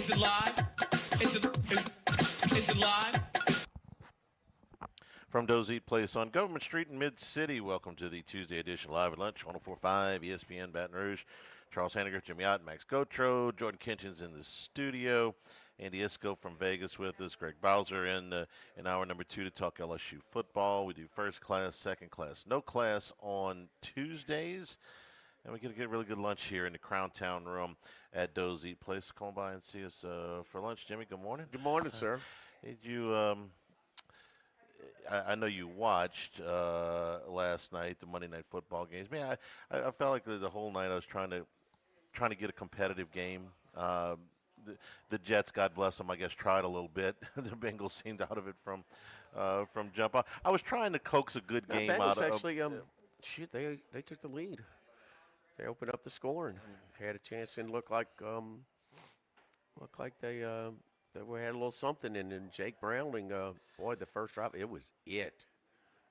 Is it live? Is it live? From Doe's Eat Place on Government Street in Mid-City, welcome to the Tuesday edition Live at Lunch, 104.5 ESPN Baton Rouge. Charles Hanniger, Jimmy Ott, Max Gotro, Jordan Kitchens in the studio, Andy Isco from Vegas with us, Greg Bowser in hour number 2 to talk LSU football. We do first class, second class, no class on Tuesdays. And we get a really good lunch here in the Crown Town room at Doe's Eat Place. Come by and see us for lunch. Jimmy, good morning. Good morning, sir. Did you I know you watched last night the Monday Night Football games. Man, I felt like the whole night I was trying to get a competitive game. The Jets, God bless them, I guess tried a little bit. The Bengals seemed out of it from jump. I was trying to coax a good game out of. Actually, they took the lead. They opened up the score and had a chance and looked like they had a little something. And then Jake Browning, boy, the first drive, it was it.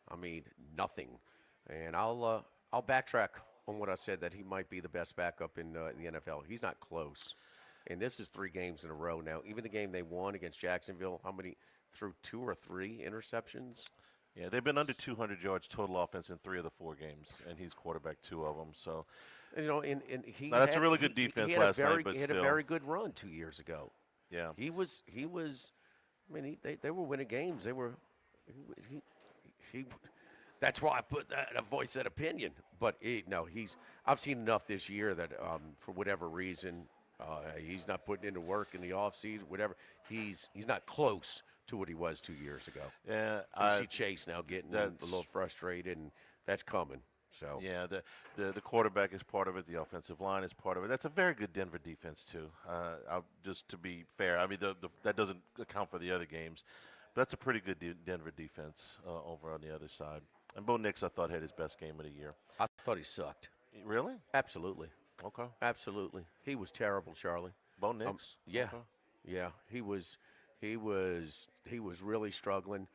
I mean, nothing. And I'll backtrack on what I said that he might be the best backup in the NFL. He's not close. And this is 3 games in a row now. Even the game they won against Jacksonville, how many threw 2 or 3 interceptions? Yeah, they've been under 200 yards total offense in 3 of the 4 games, and he's quarterbacked 2 of them. So, and he now, that's a really good defense last night, but he had still. a very good run 2 years ago. Yeah, he was. I mean, they were winning games. They were. He that's why I put that a voice that opinion. But I've seen enough this year that for whatever reason. He's not putting into work in the offseason, whatever. He's not close to what he was 2 years ago. Yeah, I see Chase now getting a little frustrated, and that's coming. So yeah, the quarterback is part of it. The offensive line is part of it. That's a very good Denver defense too. Just to be fair, I mean that doesn't account for the other games, but that's a pretty good Denver defense over on the other side. And Bo Nix, I thought, had his best game of the year. I thought he sucked. Really? Absolutely. Okay. Absolutely. He was terrible, Charlie. Bo Nix? Yeah. Okay. Yeah. He was really struggling.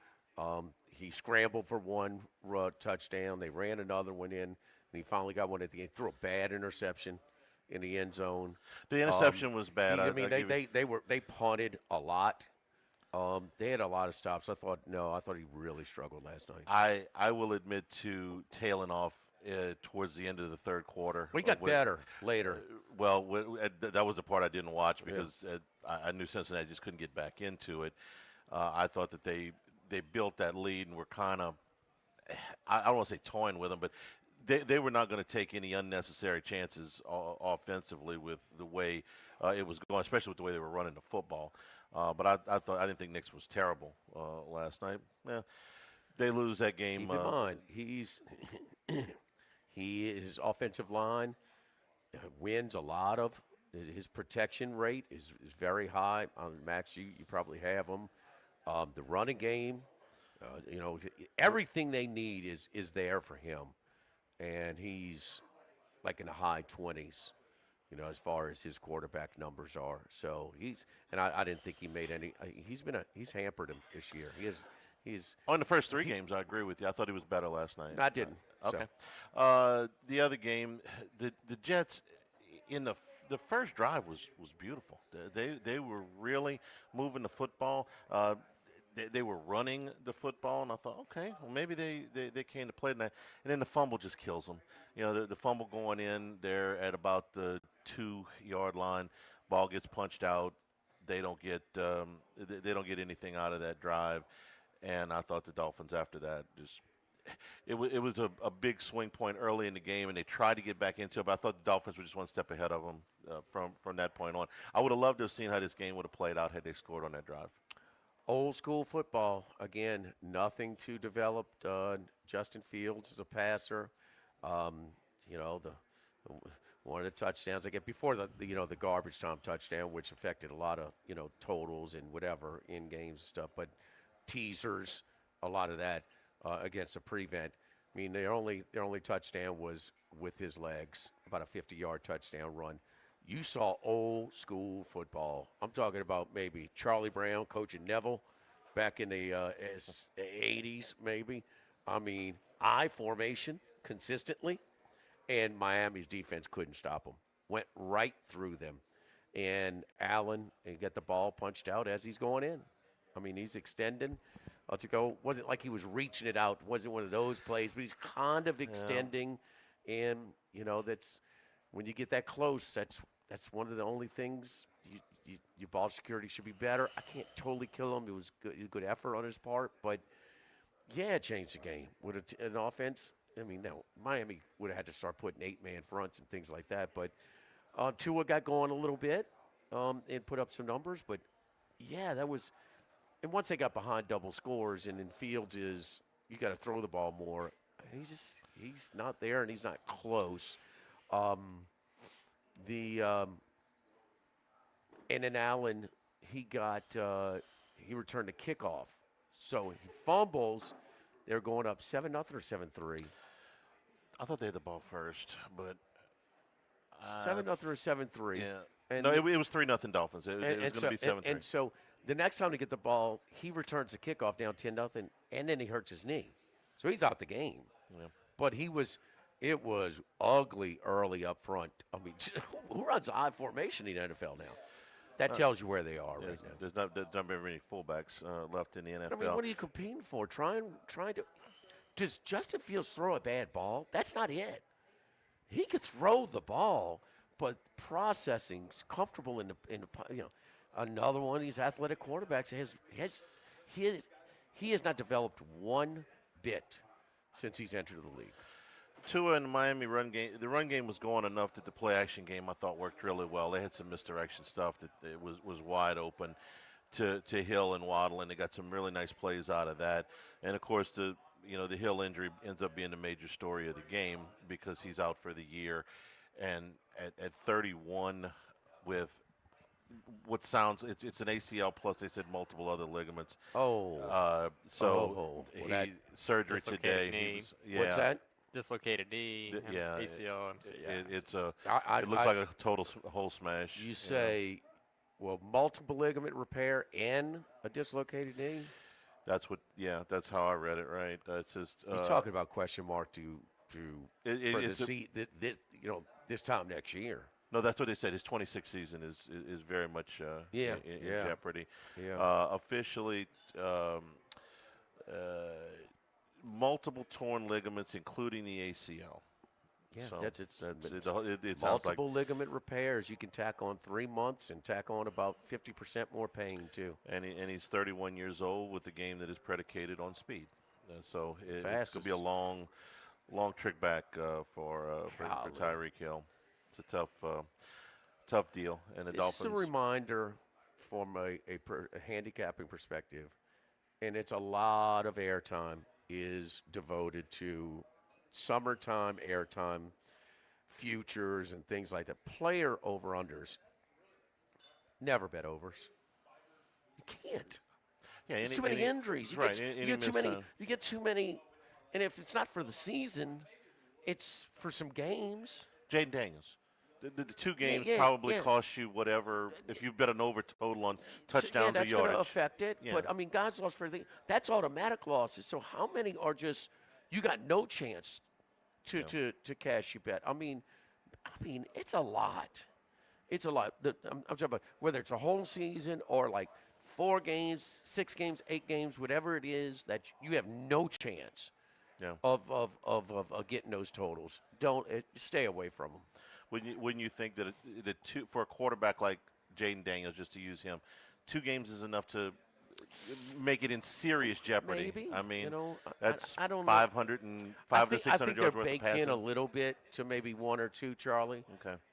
He scrambled for one touchdown. They ran another one in, and he finally got one at the end. Threw a bad interception in the end zone. The interception was bad. They punted a lot. They had a lot of stops. I thought he really struggled last night. I will admit to tailing off towards the end of the third quarter. We got better later. That was the part I didn't watch because I knew Cincinnati just couldn't get back into it. I thought that they built that lead and were kind of, I don't want to say toying with them, but they were not going to take any unnecessary chances offensively with the way it was going, especially with the way they were running the football. But I didn't think Nix was terrible last night. They lose that game. Keep in mind, his offensive line wins a lot of. His protection rate is very high. Max, you probably have him. The running game, everything they need is there for him, and he's like in the high 20s, as far as his quarterback numbers are. So I didn't think he made any. He's hampered him this year. He's in the first 3 games, I agree with you. I thought he was better last night. I didn't. Okay. So. The other game, the Jets in the first drive was beautiful. They were really moving the football. They were running the football, and I thought, okay, well maybe they came to play tonight. And then the fumble just kills them. The fumble going in there at about the 2-yard line, ball gets punched out. They don't get anything out of that drive. And I thought the Dolphins after that it was a big swing point early in the game, and they tried to get back into it, but I thought the Dolphins were just one step ahead of them from that point on. I would have loved to have seen how this game would have played out had they scored on that drive. Old school football, again, nothing too developed. Justin Fields is a passer. One of the touchdowns I get before the garbage time touchdown, which affected a lot of totals and whatever in games and stuff, but teasers, a lot of that against a prevent. I mean, their only touchdown was with his legs, about a 50-yard touchdown run. You saw old school football. I'm talking about maybe Charlie Brown coaching Neville back in the 80s, maybe. I mean, I formation consistently, and Miami's defense couldn't stop them. Went right through them. and Allen and get the ball punched out as he's going in. I mean, he's extending. To go, wasn't like he was reaching it out. Wasn't one of those plays, but he's kind of extending, and that's when you get that close. That's one of the only things. Your ball security should be better. I can't totally kill him. It was good effort on his part, but yeah, it changed the game with an offense. I mean, now Miami would have had to start putting 8-man fronts and things like that, but Tua got going a little bit and put up some numbers. But yeah, that was. And once they got behind double scores, and in Fields you got to throw the ball more. He's not there, and he's not close. And then Allen, he returned a kickoff, so he fumbles. They're going up 7-0 or 7-3. I thought they had the ball first, but 7-0 or 7-3. Yeah. And No, it was 3-0 Dolphins. It was going to be 7-3. And so the next time to get the ball, he returns the kickoff down 10-0, and then he hurts his knee, so he's out the game. Yeah. But it was ugly early up front. I mean, who runs I formation in the NFL now? That tells you where they are right now. There's not very many fullbacks left in the NFL. I mean, what are you competing for? Trying to. Does Justin Fields throw a bad ball? That's not it. He could throw the ball, but processing's comfortable in the. Another one of these athletic quarterbacks he has not developed one bit since he's entered the league. Tua in the Miami run game, the run game was going enough that the play action game I thought worked really well. They had some misdirection stuff that it was wide open to Hill and Waddle, and they got some really nice plays out of that. And of course the Hill injury ends up being the major story of the game because he's out for the year, and at 31 with what sounds it's an ACL plus they said multiple other ligaments. Surgery today. Knee. What's that? Dislocated knee. ACL. It looks like a total whole smash. You say, multiple ligament repair and a dislocated knee. That's how I read it. Right. It's just you're talking about question mark this time next year. No, that's what they said. His 26th season is very much in jeopardy. Yeah. Officially, multiple torn ligaments, including the ACL. Yeah, so it sounds multiple ligament repairs. You can tack on 3 months and tack on about 50% more pain too. And he's 31 years old with a game that is predicated on speed. So it's going to be a long trick back for Tyreek Hill. It's a tough deal, and the Dolphins. It's a reminder from a handicapping perspective, and it's a lot of airtime is devoted to summertime airtime, futures, and things like that. Player over-unders. Never bet overs. You can't. Yeah, There's too many injuries. You get too many, and if it's not for the season, it's for some games. Jaden Daniels. The two games probably cost you whatever if you bet an over total on touchdowns or yardage. That's going to affect it. Yeah. But, I mean, God's lost that's automatic losses. So how many are just you got no chance to cash your bet? I mean, it's a lot. It's a lot. I'm talking about whether it's a whole season or like 4 games, 6 games, 8 games, whatever it is, that you have no chance of getting those totals. Stay away from them. Wouldn't you think that for a quarterback like Jaden Daniels, just to use him, 2 games is enough to make it in serious jeopardy? Maybe. I mean, that's I don't know. 500 and 500 to 600 yards worth of passing. I think they're baked in a little bit to maybe 1 or 2, Charlie.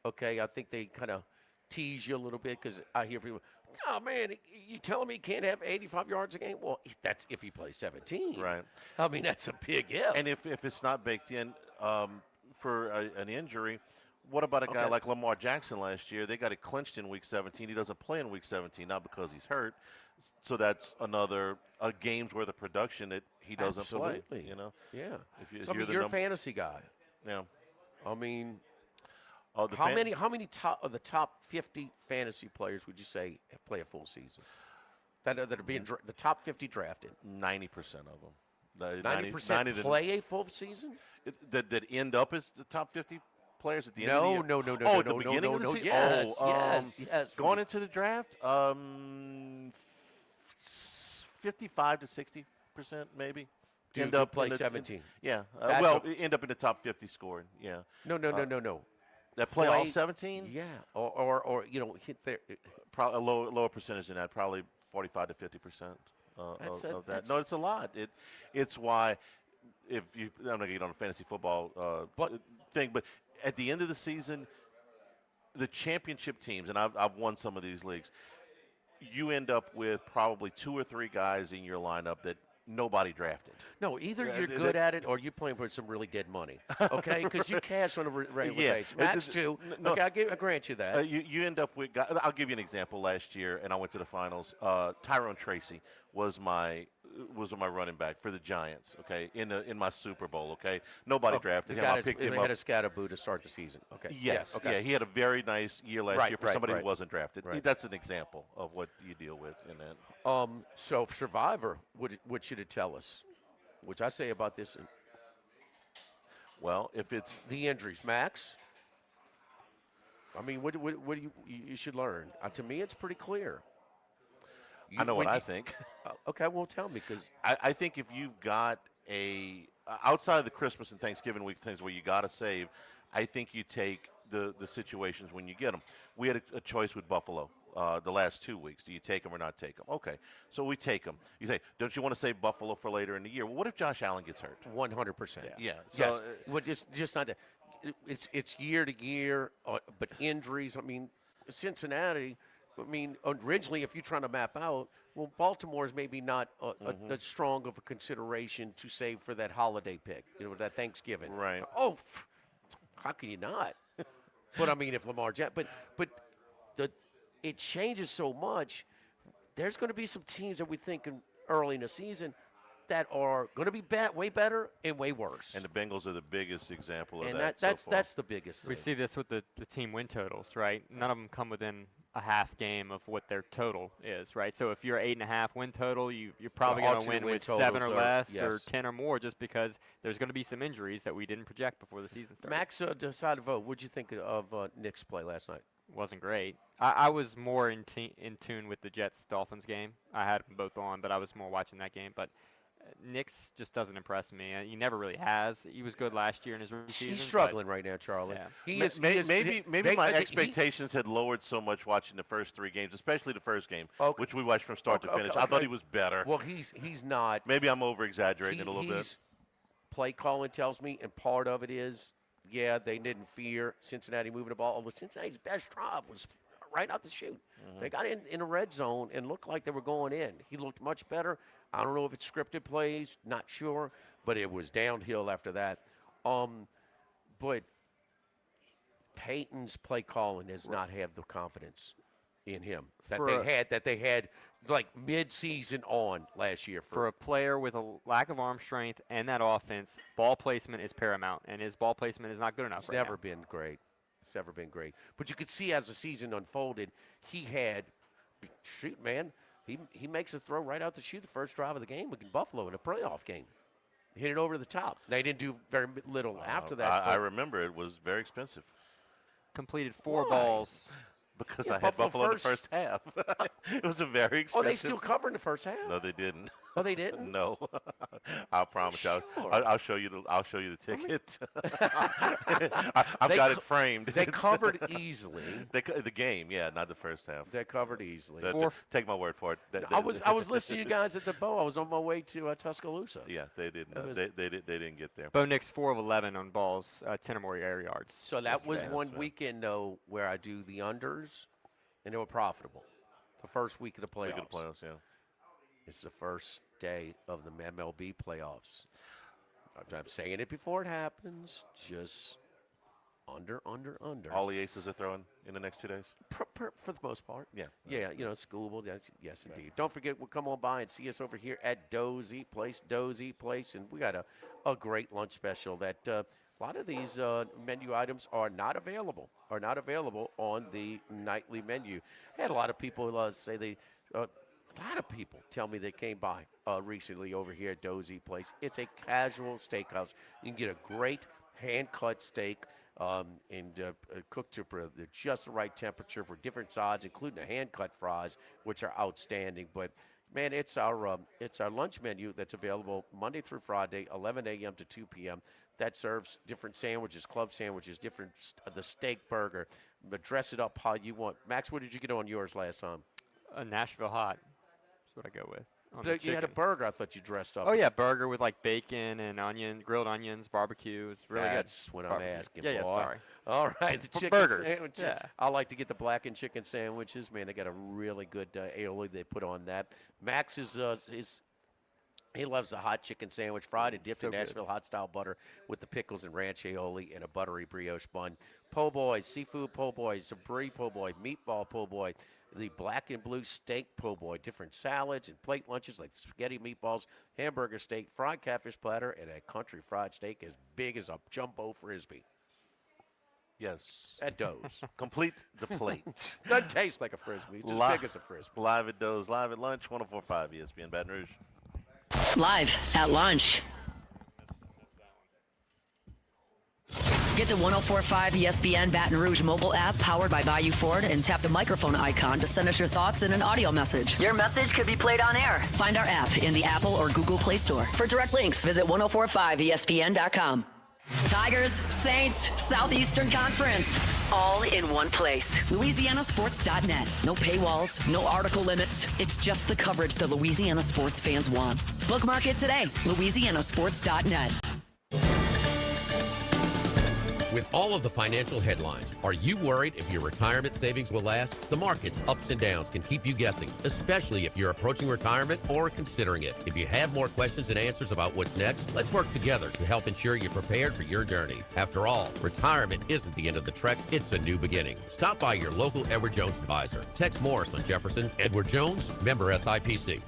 Okay. I think they kind of tease you a little bit because I hear people, oh, man, you telling me he can't have 85 yards a game? Well, that's if he plays 17. Right. I mean, that's a big if. And if it's not baked in for an injury, what about a guy like Lamar Jackson last year? They got it clinched in Week 17. He doesn't play in Week 17, not because he's hurt. So that's another game's worth of production that he doesn't play. Yeah. If you're a fantasy guy. Yeah. I mean, how many of the top 50 fantasy players would you say play a full season? That are being the top 50 drafted. 90% of them. 90% play a full season. That end up as the top 50 players at the end of the year? No. Oh, at the beginning of the season? Yes, Oh, yes. Going into the draft, 55 to 60%, maybe. Dude, End up play in the, 17. Yeah. That's End up in the top 50 scoring. Yeah. No. That play all 17? Yeah, or hit there. Probably a lower percentage than that. Probably 45 to 50% of that. No, it's a lot. It's why if you I'm not gonna get on a fantasy football thing, but at the end of the season, the championship teams, and I've won some of these leagues. You end up with probably 2 or 3 guys in your lineup that nobody drafted. No, either you're good at it or you're playing for some really dead money. Okay, because you cash on a regular basis. Max too. No, okay, I grant you that. You end up with. I'll give you an example. Last year, and I went to the finals. Tyrone Tracy was my running back for the Giants. Okay, in my Super Bowl. Okay, nobody drafted him. I picked him up. They had a scatterboo to start the season. Okay. Yes. Okay. Yeah, he had a very nice year last year for somebody who wasn't drafted. Right. That's an example of what you deal with in that. So Survivor, what should it tell us? Which I say about this. Well, if it's the injuries, Max. I mean, what do you should learn? To me, it's pretty clear. I know what I think. Okay, well, tell me, because I think if you've got outside of the Christmas and Thanksgiving week things where you got to save, I think you take the situations when you get them. We had a choice with Buffalo the last 2 weeks. Do you take them or not take them? Okay, so we take them. You say, don't you want to save Buffalo for later in the year? Well, what if Josh Allen gets hurt? 100%. Yeah. So, well, just not that. It's year to year, but injuries. I mean, Cincinnati. I mean, originally, if you're trying to map out, well, Baltimore is maybe not that strong of a consideration to save for that holiday pick, that Thanksgiving. Right. Oh, how can you not? But I mean, if Lamar Jackson, but it changes so much. There's going to be some teams that we think early in the season that are going to be way better and way worse. And the Bengals are the biggest example of and that. That's the biggest thing. We see this with the team win totals, right? None of them come within a half game of what their total is, right? So if you're 8.5 win total, you're probably going to win with 7 or less or 10 or more, just because there's going to be some injuries that we didn't project before the season started. Max decided to vote. What did you think of Nick's play last night? Wasn't great. I was more in tune with the Jets-Dolphins game. I had them both on, but I was more watching that game. But Nick's just doesn't impress me. He never really has. He was good last year in his rookie season. He's struggling right now, Charlie. Yeah. Maybe my expectations had lowered so much watching the first 3 games, especially the first game, which we watched from start to finish. I thought he was better. Well, he's not. Maybe I'm over-exaggerating it a little bit. Play calling tells me, and part of it is, they didn't fear Cincinnati moving the ball. Although Cincinnati's best drive was right out the chute. They got in the red zone and looked like they were going in. He looked much better. I don't know if it's scripted plays, not sure, but it was downhill after that. But Peyton's play calling does not have the confidence in him that they had like mid-season on last year. For a player with a lack of arm strength and that offense, ball placement is paramount, and his ball placement is not good enough. It's never been great. It's never been great. But you could see as the season unfolded, he had, He makes a throw right out the chute the first drive of the game against Buffalo in a playoff game. Hit it over the top. They didn't do very little after that. I remember it was very expensive. Completed 4 balls. Because I had Buffalo in the first half. It was a very expensive. Oh, they still covered in the first half? No, they didn't. Oh, they didn't? No. I promise you. I'll show you the ticket. I've got it framed. They covered easily. The game, not the first half. They covered easily. Take my word for it. I was listening to you guys at the Bow. I was on my way to Tuscaloosa. Yeah, they didn't. They didn't get there. Bo Nix 4 of 11 on balls, 10 or more air yards. So that was one weekend though where I do the unders, and they were profitable. The first week of the playoffs. It's the first day of the MLB playoffs. I'm saying it before it happens. Just under. All the aces are throwing in the next 2 days? For the most part. Yeah. Yeah, schoolable. Yes, indeed. Don't forget, we'll come on by and see us over here at Doe's Eat Place. And we got a great lunch special that a lot of these menu items are not available on the nightly menu. I had a lot of people say they a lot of people tell me they came by recently over here at Doe's Eat Place. It's a casual steakhouse. You can get a great hand-cut steak cooked to just the right temperature for different sides, including the hand-cut fries, which are outstanding. But man, it's our lunch menu that's available Monday through Friday, 11 a.m. to 2 p.m. That serves different sandwiches, club sandwiches, the steak burger. But dress it up how you want. Max, what did you get on yours last time? A Nashville hot. That's what I go with. But you had a burger. I thought you dressed up. Oh yeah, burger with like bacon and grilled onions, barbecue. It's really good. That's what I'm asking. Yeah, boy. sorry. All right, the chicken burgers. sandwich. Yeah. I like to get the blackened chicken sandwiches. Man, they got a really good aioli they put on that. Max he loves a hot chicken sandwich, fried and dipped in Nashville hot style butter with the pickles and ranch aioli and a buttery brioche bun. Po' boy, seafood po' boy, brie po' boy, meatball po' boy, the black and blue steak po' boy, different salads and plate lunches like spaghetti meatballs, hamburger steak, fried catfish platter, and a country fried steak as big as a jumbo frisbee. Yes. That does. Complete the plate. Doesn't taste like a frisbee. It's as big as a frisbee. Live at Doe's, live at lunch, 104.5 ESPN Baton Rouge. Live at lunch. Get the 104.5 ESPN Baton Rouge mobile app powered by Bayou Ford and tap the microphone icon to send us your thoughts in an audio message. Your message could be played on air. Find our app in the Apple or Google Play Store. For direct links, visit 1045ESPN.com. Tigers, Saints, Southeastern Conference, all in one place. LouisianaSports.net. No paywalls, no article limits. It's just the coverage the Louisiana sports fans want. Bookmark it today. LouisianaSports.net. With all of the financial headlines, are you worried if your retirement savings will last? The market's ups and downs can keep you guessing, especially if you're approaching retirement or considering it. If you have more questions and answers about what's next, let's work together to help ensure you're prepared for your journey. After all, retirement isn't the end of the trek, it's a new beginning. Stop by your local Edward Jones advisor. Tex Morris on Jefferson. Edward Jones, member SIPC.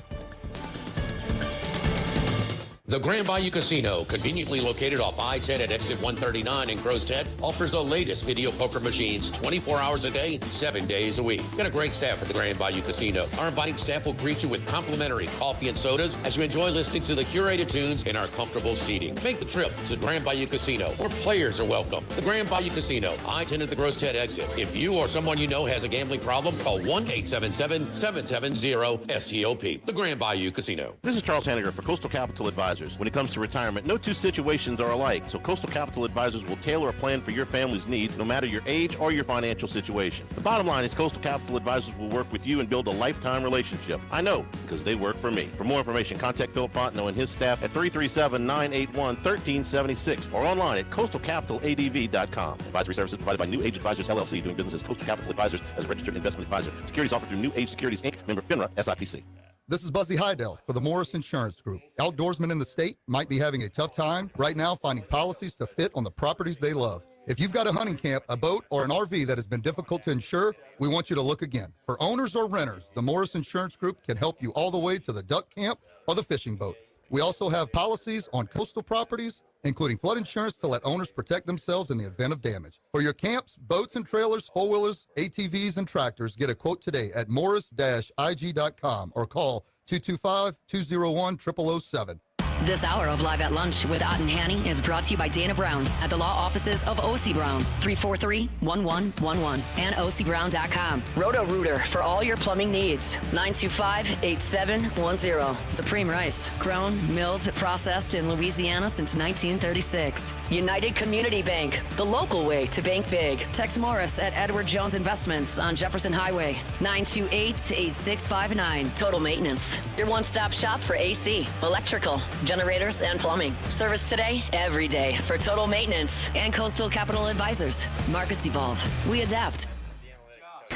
The Grand Bayou Casino, conveniently located off I-10 at exit 139 in Crowstead, offers the latest video poker machines 24 hours a day, 7 days a week. Got a great staff at the Grand Bayou Casino. Our inviting staff will greet you with complimentary coffee and sodas as you enjoy listening to the curated tunes in our comfortable seating. Make the trip to the Grand Bayou Casino, where players are welcome. The Grand Bayou Casino, I-10 at the Crowstead exit. If you or someone you know has a gambling problem, call 1-877-770-STOP. The Grand Bayou Casino. This is Charles Hanniger for Coastal Capital Advisors. When it comes to retirement, no two situations are alike, so Coastal Capital Advisors will tailor a plan for your family's needs, no matter your age or your financial situation. The bottom line is Coastal Capital Advisors will work with you and build a lifetime relationship. I know, because they work for me. For more information, contact Philip Fontenot and his staff at 337-981-1376 or online at coastalcapitaladv.com. Advisory services provided by New Age Advisors, LLC, doing business as Coastal Capital Advisors as a registered investment advisor. Securities offered through New Age Securities, Inc., member FINRA, SIPC. This is Buzzy Hydell for the Morris Insurance Group. Outdoorsmen in the state might be having a tough time right now finding policies to fit on the properties they love. If you've got a hunting camp, a boat, or an RV that has been difficult to insure, we want you to look again. For owners or renters, the Morris Insurance Group can help you all the way to the duck camp or the fishing boat. We also have policies on coastal properties, including flood insurance to let owners protect themselves in the event of damage. For your camps, boats and trailers, four-wheelers, ATVs, and tractors, get a quote today at morris-ig.com or call 225-201-0007. This hour of Live at Lunch with Ott and Hanny is brought to you by Dana Brown at the law offices of O.C. Brown, 343-1111, and ocbrown.com. Roto-Rooter for all your plumbing needs, 925-8710. Supreme Rice, grown, milled, processed in Louisiana since 1936. United Community Bank, the local way to bank big. Tex Morris at Edward Jones Investments on Jefferson Highway, 928-8659. Total Maintenance, your one-stop shop for AC, electrical, generators, and plumbing. Service today, every day for Total Maintenance. And Coastal Capital Advisors. Markets evolve. We adapt.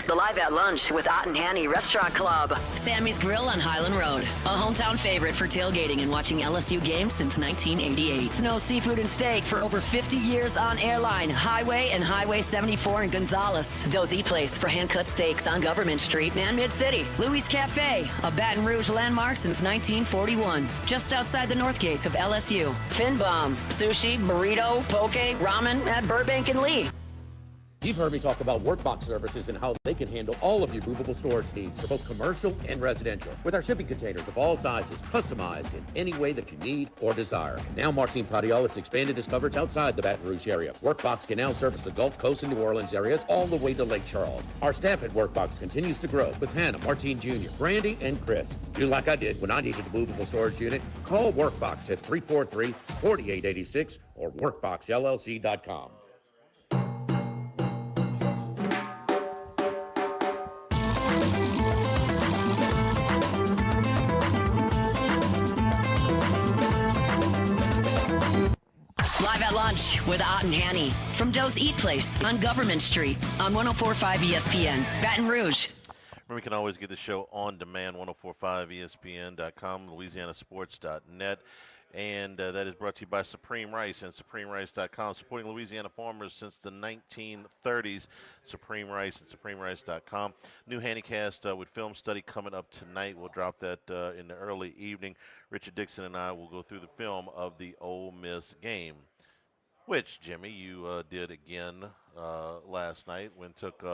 The Live at Lunch with Ott and Hanny Restaurant Club. Sammy's Grill on Highland Road. A hometown favorite for tailgating and watching LSU games since 1988. Snow Seafood and Steak for over 50 years on Airline, Highway, and Highway 74 in Gonzales. Dozy Place for hand-cut steaks on Government Street and Mid-City. Louis Cafe, a Baton Rouge landmark since 1941. Just outside the north gates of LSU. Fin Bomb, sushi, burrito, poke, ramen at Burbank and Lee. You've heard me talk about Workbox services and how they can handle all of your movable storage needs for both commercial and residential, with our shipping containers of all sizes, customized in any way that you need or desire. Now Martin Padial has expanded his coverage outside the Baton Rouge area. Workbox can now service the Gulf Coast and New Orleans areas all the way to Lake Charles. Our staff at Workbox continues to grow with Hannah, Martine Jr., Brandy, and Chris. Do like I did when I needed a movable storage unit. Call Workbox at 343-4886 or workboxllc.com. Live at lunch with Ott and Hanny from Doe's Eat Place on Government Street on 104.5 ESPN, Baton Rouge. Remember, you can always get the show on demand, 1045ESPN.com, LouisianaSports.net. And that is brought to you by Supreme Rice and SupremeRice.com, supporting Louisiana farmers since the 1930s. Supreme Rice and SupremeRice.com. New Handycast with film study coming up tonight. We'll drop that in the early evening. Richard Dixon and I will go through the film of the Ole Miss game, which, Jimmy, you did again last night when took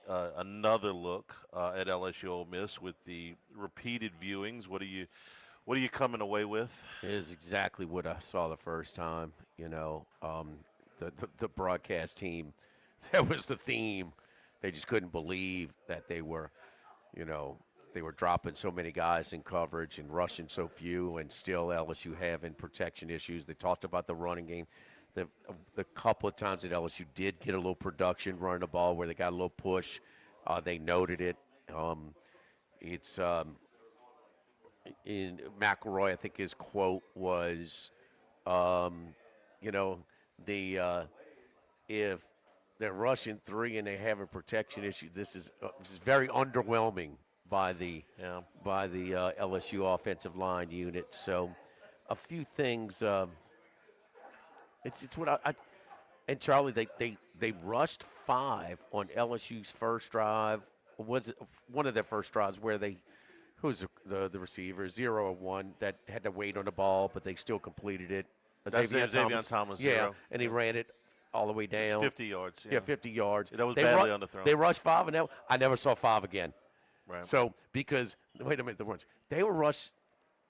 another look at LSU Ole Miss with the repeated viewings. What are you coming away with? It is exactly what I saw the first time. You know, the broadcast team, that was the theme. They just couldn't believe that they were dropping so many guys in coverage and rushing so few, and still LSU having protection issues. They talked about the running game. The couple of times that LSU did get a little production running the ball where they got a little push, they noted it. In McElroy, I think his quote was, if they're rushing three and they have a protection issue, this is very underwhelming by the LSU offensive line unit. So, a few things. It's what I and Charlie, they rushed 5 on LSU's first drive. Was it one of their first drives where who's the receiver, 0 and 1, that had to wait on the ball, but they still completed it. Xavier Thomas, yeah, 0. And he ran it all the way down. 50 yards. Yeah, 50 yards. That was badly underthrown. They rushed 5, and I never saw 5 again. Right. So, because, wait a minute, they were rushed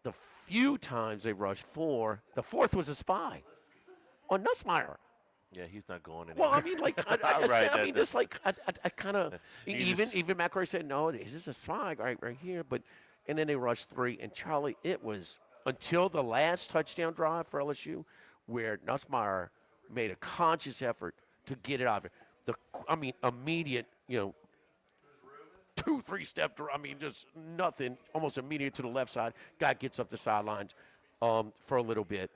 the few times they rushed 4. The 4th was a spy on Nussmeier. Yeah, he's not going anywhere. Well, I mean, like, I kind of, even McElroy said, no, this is a flag right here. But, and then they rushed 3. And, Charlie, it was until the last touchdown drive for LSU where Nussmeier made a conscious effort to get it out of it. Immediate, 2-3 step, just nothing, almost immediate to the left side. Guy gets up the sidelines for a little bit.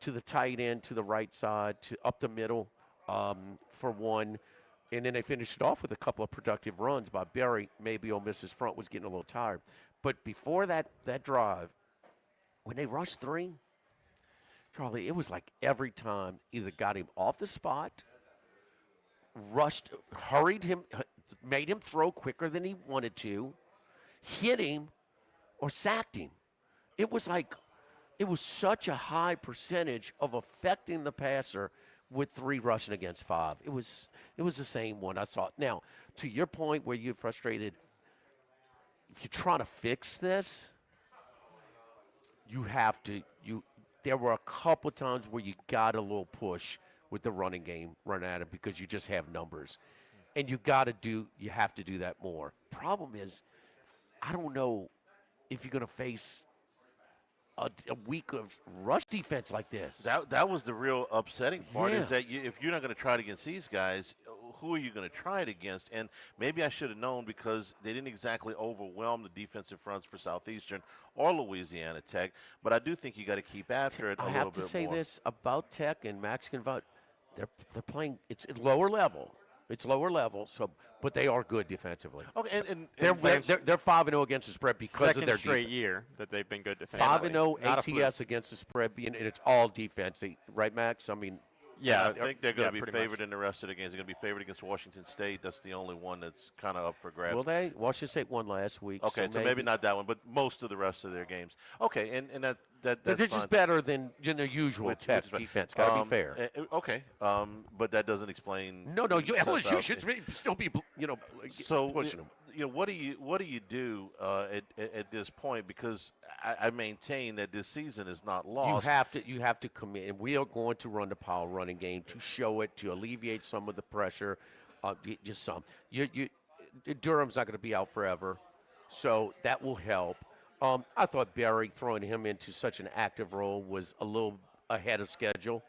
To the tight end, to the right side, up the middle for one. And then they finished it off with a couple of productive runs by Berry. Maybe Ole Miss's front was getting a little tired. But before that drive, when they rushed 3, Charlie, it was like every time either got him off the spot, hurried him, made him throw quicker than he wanted to, hit him, or sacked him. It was such a high percentage of affecting the passer with 3 rushing against 5. It was the same one I saw. Now, to your point where you're frustrated, if you're trying to fix this, there were a couple of times where you got a little push with the running game, run at it, because you just have numbers. And you have to do that more. Problem is, I don't know if you're going to face a week of rush defense like this. That was the real upsetting part, Yeah. is that if you're not going to try it against these guys, who are you going to try it against? And maybe I should have known, because they didn't exactly overwhelm the defensive fronts for Southeastern or Louisiana Tech. But I do think you got to keep after it a little bit more. I have to say this about Tech, and Max can vouch. They're playing. It's at lower level. So, but they are good defensively. Okay, and they're 5-0 against the spread because of their straight defense. year that they've been good defensively. 5-0 ATS against the spread, and it's all defense, right, Max? I mean, Yeah, I think they're going to be pretty favored much. in the rest of the games. They're going to be favored against Washington State. That's the only one that's kind of up for grabs. Will they? Washington State won last week. Okay, so maybe not that one, but most of the rest of their games. Okay, and that's they're fine. just better than their usual Tech defense. Got to be fair. Okay, but that doesn't explain. No, LSU should still be, pushing them. What do you do at this point? Because I maintain that this season is not lost. You have to commit, and we are going to run the power running game to show it, to alleviate some of the pressure, just some. Durham's not going to be out forever, so that will help. I thought Barry throwing him into such an active role was a little ahead of schedule,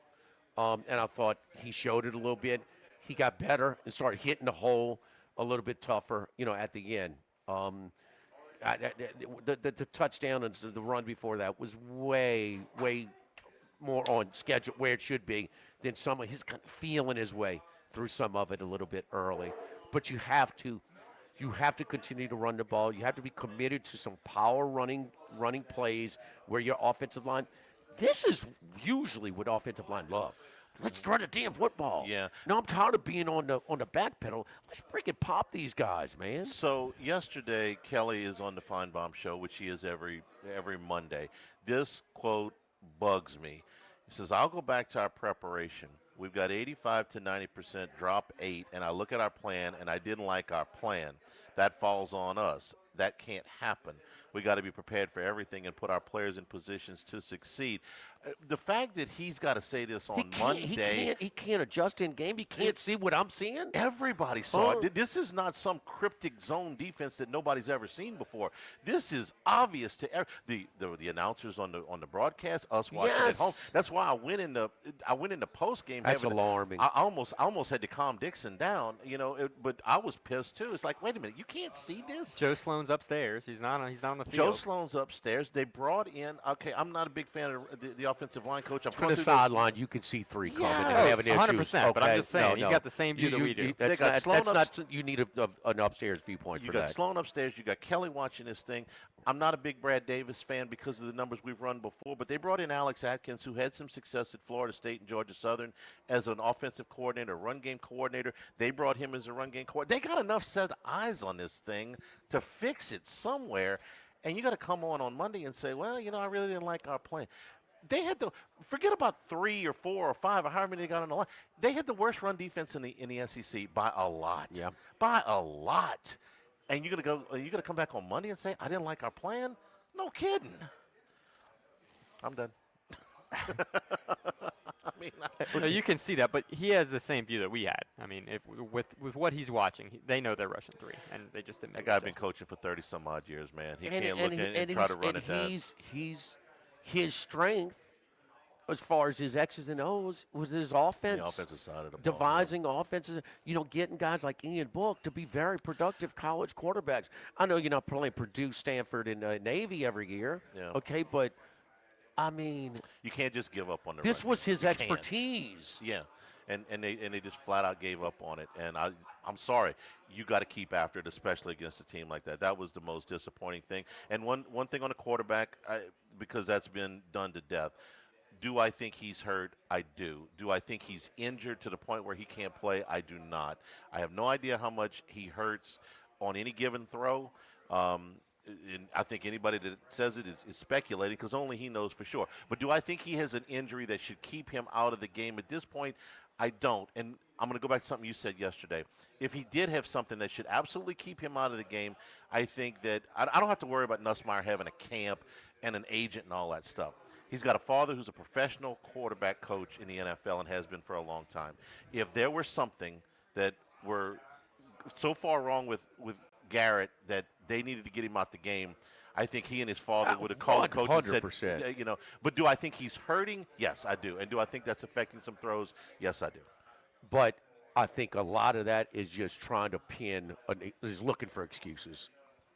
and I thought he showed it a little bit. He got better and started hitting the hole a little bit tougher, at the end. The touchdown and the run before that was way more on schedule where it should be than some of his kind of feeling his way through some of it a little bit early. But you have to continue to run the ball. You have to be committed to some power running plays where your offensive line. This is usually what offensive line love. Let's run a damn football. Yeah. No, I'm tired of being on the back pedal. Let's freaking pop these guys, man. So yesterday, Kelly is on the Feinbaum show, which he is every Monday. This quote bugs me. He says, "I'll go back to our preparation. We've got 85 to 90% drop 8, and I look at our plan, and I didn't like our plan. That falls on us. That can't happen. We got to be prepared for everything and put our players in positions to succeed." The fact that he's got to say this on Monday. He can't adjust in game. He can't see what I'm seeing. Everybody saw it. This is not some cryptic zone defense that nobody's ever seen before. This is obvious to the announcers on the broadcast, us watching at home. That's why I went in the post game. That's alarming. I almost had to calm Dixon down, but I was pissed too. It's like, wait a minute, you can't see this. Joe Sloan's upstairs. He's not on the field. Joe Sloan's upstairs. They brought in. Okay, I'm not a big fan of the offensive line coach. From the sideline, you can see 3 coming. Yes. Having 100%. But I'm just saying, he's got the same view that we do. You need an upstairs viewpoint for that. You got Sloan upstairs. You got Kelly watching this thing. I'm not a big Brad Davis fan because of the numbers we've run before, but they brought in Alex Atkins, who had some success at Florida State and Georgia Southern as an offensive coordinator, run game coordinator. They brought him as a run game coordinator. They got enough set eyes on this thing to fix it somewhere, and you got to come on Monday and say, well, I really didn't like our plan. They had forget about 3 or 4 or 5 or however many they got on the line. They had the worst run defense in the SEC by a lot. Yeah. By a lot. And you're gonna come back on Monday and say, I didn't like our plan? No kidding. I'm done. You can see that, but he has the same view that we had. I mean, with what he's watching, they know they're rushing 3, and they just didn't. That guy's been coaching for 30 some odd years, man. He can't look and try to run it down. His strength, as far as his X's and O's, was his offense. The offensive side of the ball. Devising offenses, getting guys like Ian Book to be very productive college quarterbacks. I know you're not playing Purdue, Stanford, and Navy every year. Yeah. Okay, but I mean, you can't just give up on the this run. Was his expertise. Yeah. And they just flat out gave up on it. And I'm sorry, you got to keep after it, especially against a team like that. That was the most disappointing thing. And one thing on the quarterback, because that's been done to death. Do I think he's hurt? I do. Do I think he's injured to the point where he can't play? I do not. I have no idea how much he hurts on any given throw. And I think anybody that says it is speculating because only he knows for sure. But do I think he has an injury that should keep him out of the game at this point? I don't. And I'm going to go back to something you said yesterday. If he did have something that should absolutely keep him out of the game, I think that I don't have to worry about Nussmeier having a camp and an agent and all that stuff. He's got a father who's a professional quarterback coach in the NFL and has been for a long time. If there were something that were so far wrong with Garrett that they needed to get him out the game, I think he and his father would have called the coach and said, but do I think he's hurting? Yes, I do. And do I think that's affecting some throws? Yes, I do. But I think a lot of that is just trying to is looking for excuses.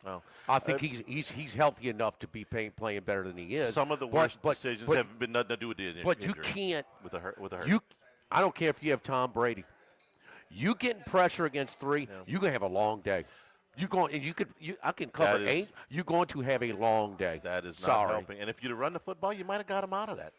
Well, I think he's healthy enough to be playing better than he is. Some of the worst decisions have been nothing to do with the injury. But you can't with a hurt. I don't care if you have Tom Brady. You getting pressure against 3, you're gonna have a long day. I can cover 8. You're going to have a long day. That is not helping. And if you'd have run the football, you might have got him out of that.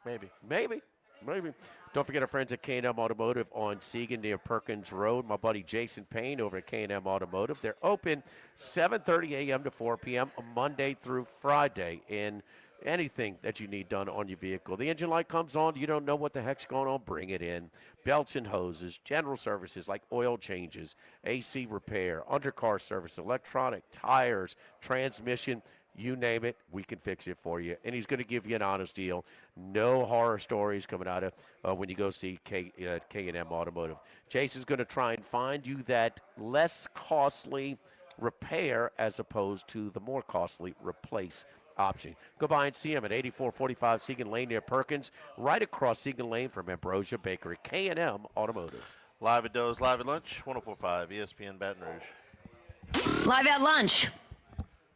Maybe. Maybe. Don't forget our friends at K&M Automotive on Seagan near Perkins Road. My buddy Jason Payne over at K&M Automotive. They're open 7:30 a.m. to 4 p.m. Monday through Friday. And anything that you need done on your vehicle. The engine light comes on, you don't know what the heck's going on, bring it in. Belts and hoses, general services like oil changes, AC repair, undercar service, electronic, tires, transmission, you name it, we can fix it for you. And he's going to give you an honest deal. No horror stories coming out of when you go see K&M Automotive. Jason's going to try and find you that less costly repair as opposed to the more costly replace option. Go by and see him at 8445 Seagan Lane near Perkins, right across Seagan Lane from Ambrosia Bakery. K&M Automotive. Live at Doe's, live at lunch, 104.5 ESPN Baton Rouge. Live at lunch.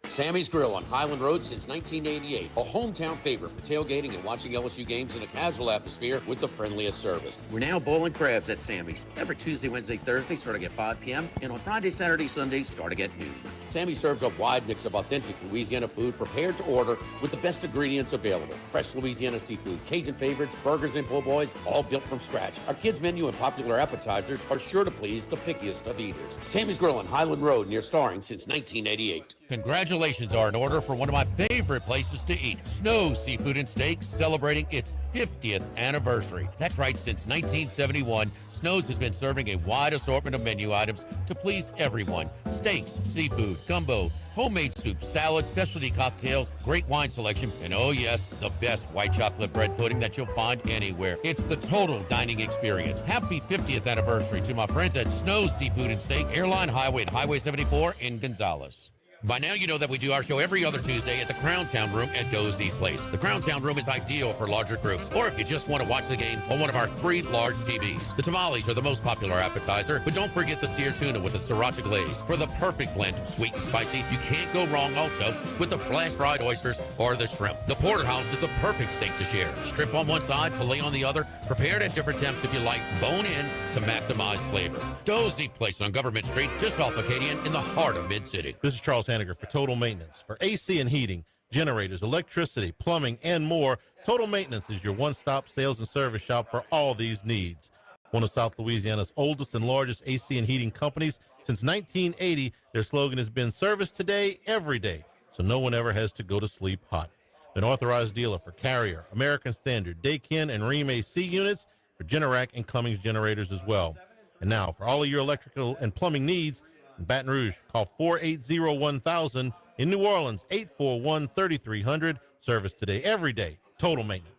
Sammy's Grill on Highland Road since 1988. A hometown favorite for tailgating and watching LSU games in a casual atmosphere with the friendliest service. We're now bowling crabs at Sammy's every Tuesday, Wednesday, Thursday, starting at 5 p.m. and on Friday, Saturday, Sunday, starting at noon. Sammy serves a wide mix of authentic Louisiana food prepared to order with the best ingredients available. Fresh Louisiana seafood, Cajun favorites, burgers, and po' boys, all built from scratch. Our kids' menu and popular appetizers are sure to please the pickiest of eaters. Sammy's Grill on Highland Road near Starring since 1988. Congratulations are in order for one of my favorite places to eat, Snow Seafood and Steaks, celebrating its 50th anniversary. That's right, since 1971, Snow's has been serving a wide assortment of menu items to please everyone. Steaks, seafood, gumbo, homemade soup, salad, specialty cocktails, great wine selection, and oh yes, the best white chocolate bread pudding that you'll find anywhere. It's the total dining experience. Happy 50th anniversary to my friends at Snow Seafood and Steak, Airline Highway and Highway 74 in Gonzales. By now, you know that we do our show every other Tuesday at the Crown Town Room at Doe's Eat Place. The Crown Town Room is ideal for larger groups, or if you just want to watch the game on one of our 3 large TVs. The tamales are the most popular appetizer, but don't forget the seared tuna with the sriracha glaze. For the perfect blend of sweet and spicy, you can't go wrong also with the flash-fried oysters or the shrimp. The porterhouse is the perfect steak to share. Strip on one side, filet on the other, prepared at different temps if you like, bone in to maximize flavor. Doe's Eat Place on Government Street, just off Acadian in the heart of Mid-City. This is Charles Hanniger for Total Maintenance. For AC and heating, generators, electricity, plumbing, and more, Total Maintenance is your one-stop sales and service shop for all these needs. One of South Louisiana's oldest and largest AC and heating companies. Since 1980, their slogan has been service today, every day, so no one ever has to go to sleep hot. An authorized dealer for Carrier, American Standard, Daikin, and Rheem AC units, for Generac and Cummings generators as well. And now, for all of your electrical and plumbing needs, in Baton Rouge, call 480-1000. In New Orleans, 841-3300. Service today, every day. Total Maintenance.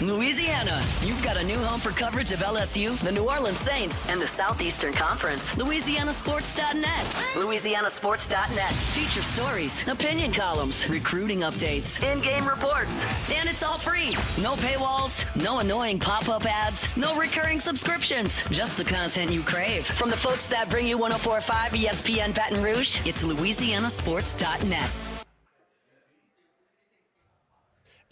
Louisiana, you've got a new home for coverage of LSU, the New Orleans Saints, and the Southeastern Conference. LouisianaSports.net. LouisianaSports.net. Feature stories, opinion columns, recruiting updates, in-game reports. And it's all free. No paywalls, no annoying pop-up ads, no recurring subscriptions. Just the content you crave. From the folks that bring you 104.5 ESPN Baton Rouge, it's LouisianaSports.net.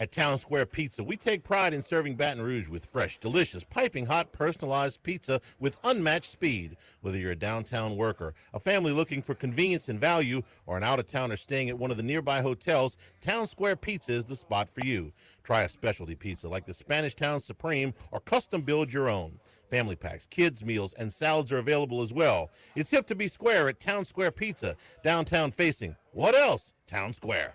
At Town Square Pizza, we take pride in serving Baton Rouge with fresh, delicious, piping hot, personalized pizza with unmatched speed. Whether you're a downtown worker, a family looking for convenience and value, or an out-of-towner staying at one of the nearby hotels, Town Square Pizza is the spot for you. Try a specialty pizza like the Spanish Town Supreme or custom build your own. Family packs, kids' meals, and salads are available as well. It's hip to be square at Town Square Pizza, downtown facing. What else? Town Square.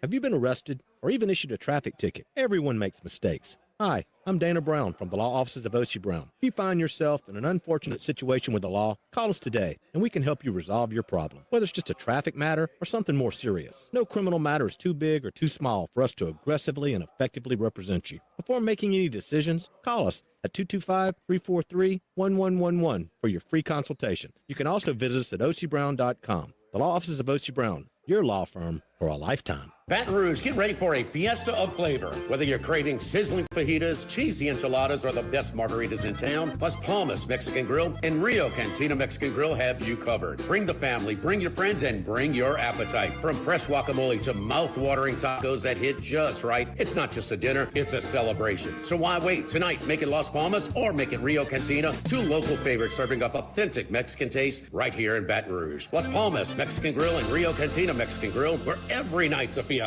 Have you been arrested or even issued a traffic ticket? Everyone makes mistakes. Hi, I'm Dana Brown from the law offices of O.C. Brown. If you find yourself in an unfortunate situation with the law, call us today and we can help you resolve your problem, whether it's just a traffic matter or something more serious. No criminal matter is too big or too small for us to aggressively and effectively represent you. Before making any decisions, call us at 225-343-1111 for your free consultation. You can also visit us at ocbrown.com. The law offices of O.C. Brown, your law firm for a lifetime. Baton Rouge, get ready for a fiesta of flavor. Whether you're craving sizzling fajitas, cheesy enchiladas, or the best margaritas in town, Las Palmas Mexican Grill and Rio Cantina Mexican Grill have you covered. Bring the family, bring your friends, and bring your appetite. From fresh guacamole to mouth-watering tacos that hit just right, it's not just a dinner, it's a celebration. So why wait? Tonight, make it Las Palmas or make it Rio Cantina, 2 local favorites serving up authentic Mexican taste right here in Baton Rouge. Las Palmas Mexican Grill and Rio Cantina Mexican Grill, where every night's a fiesta.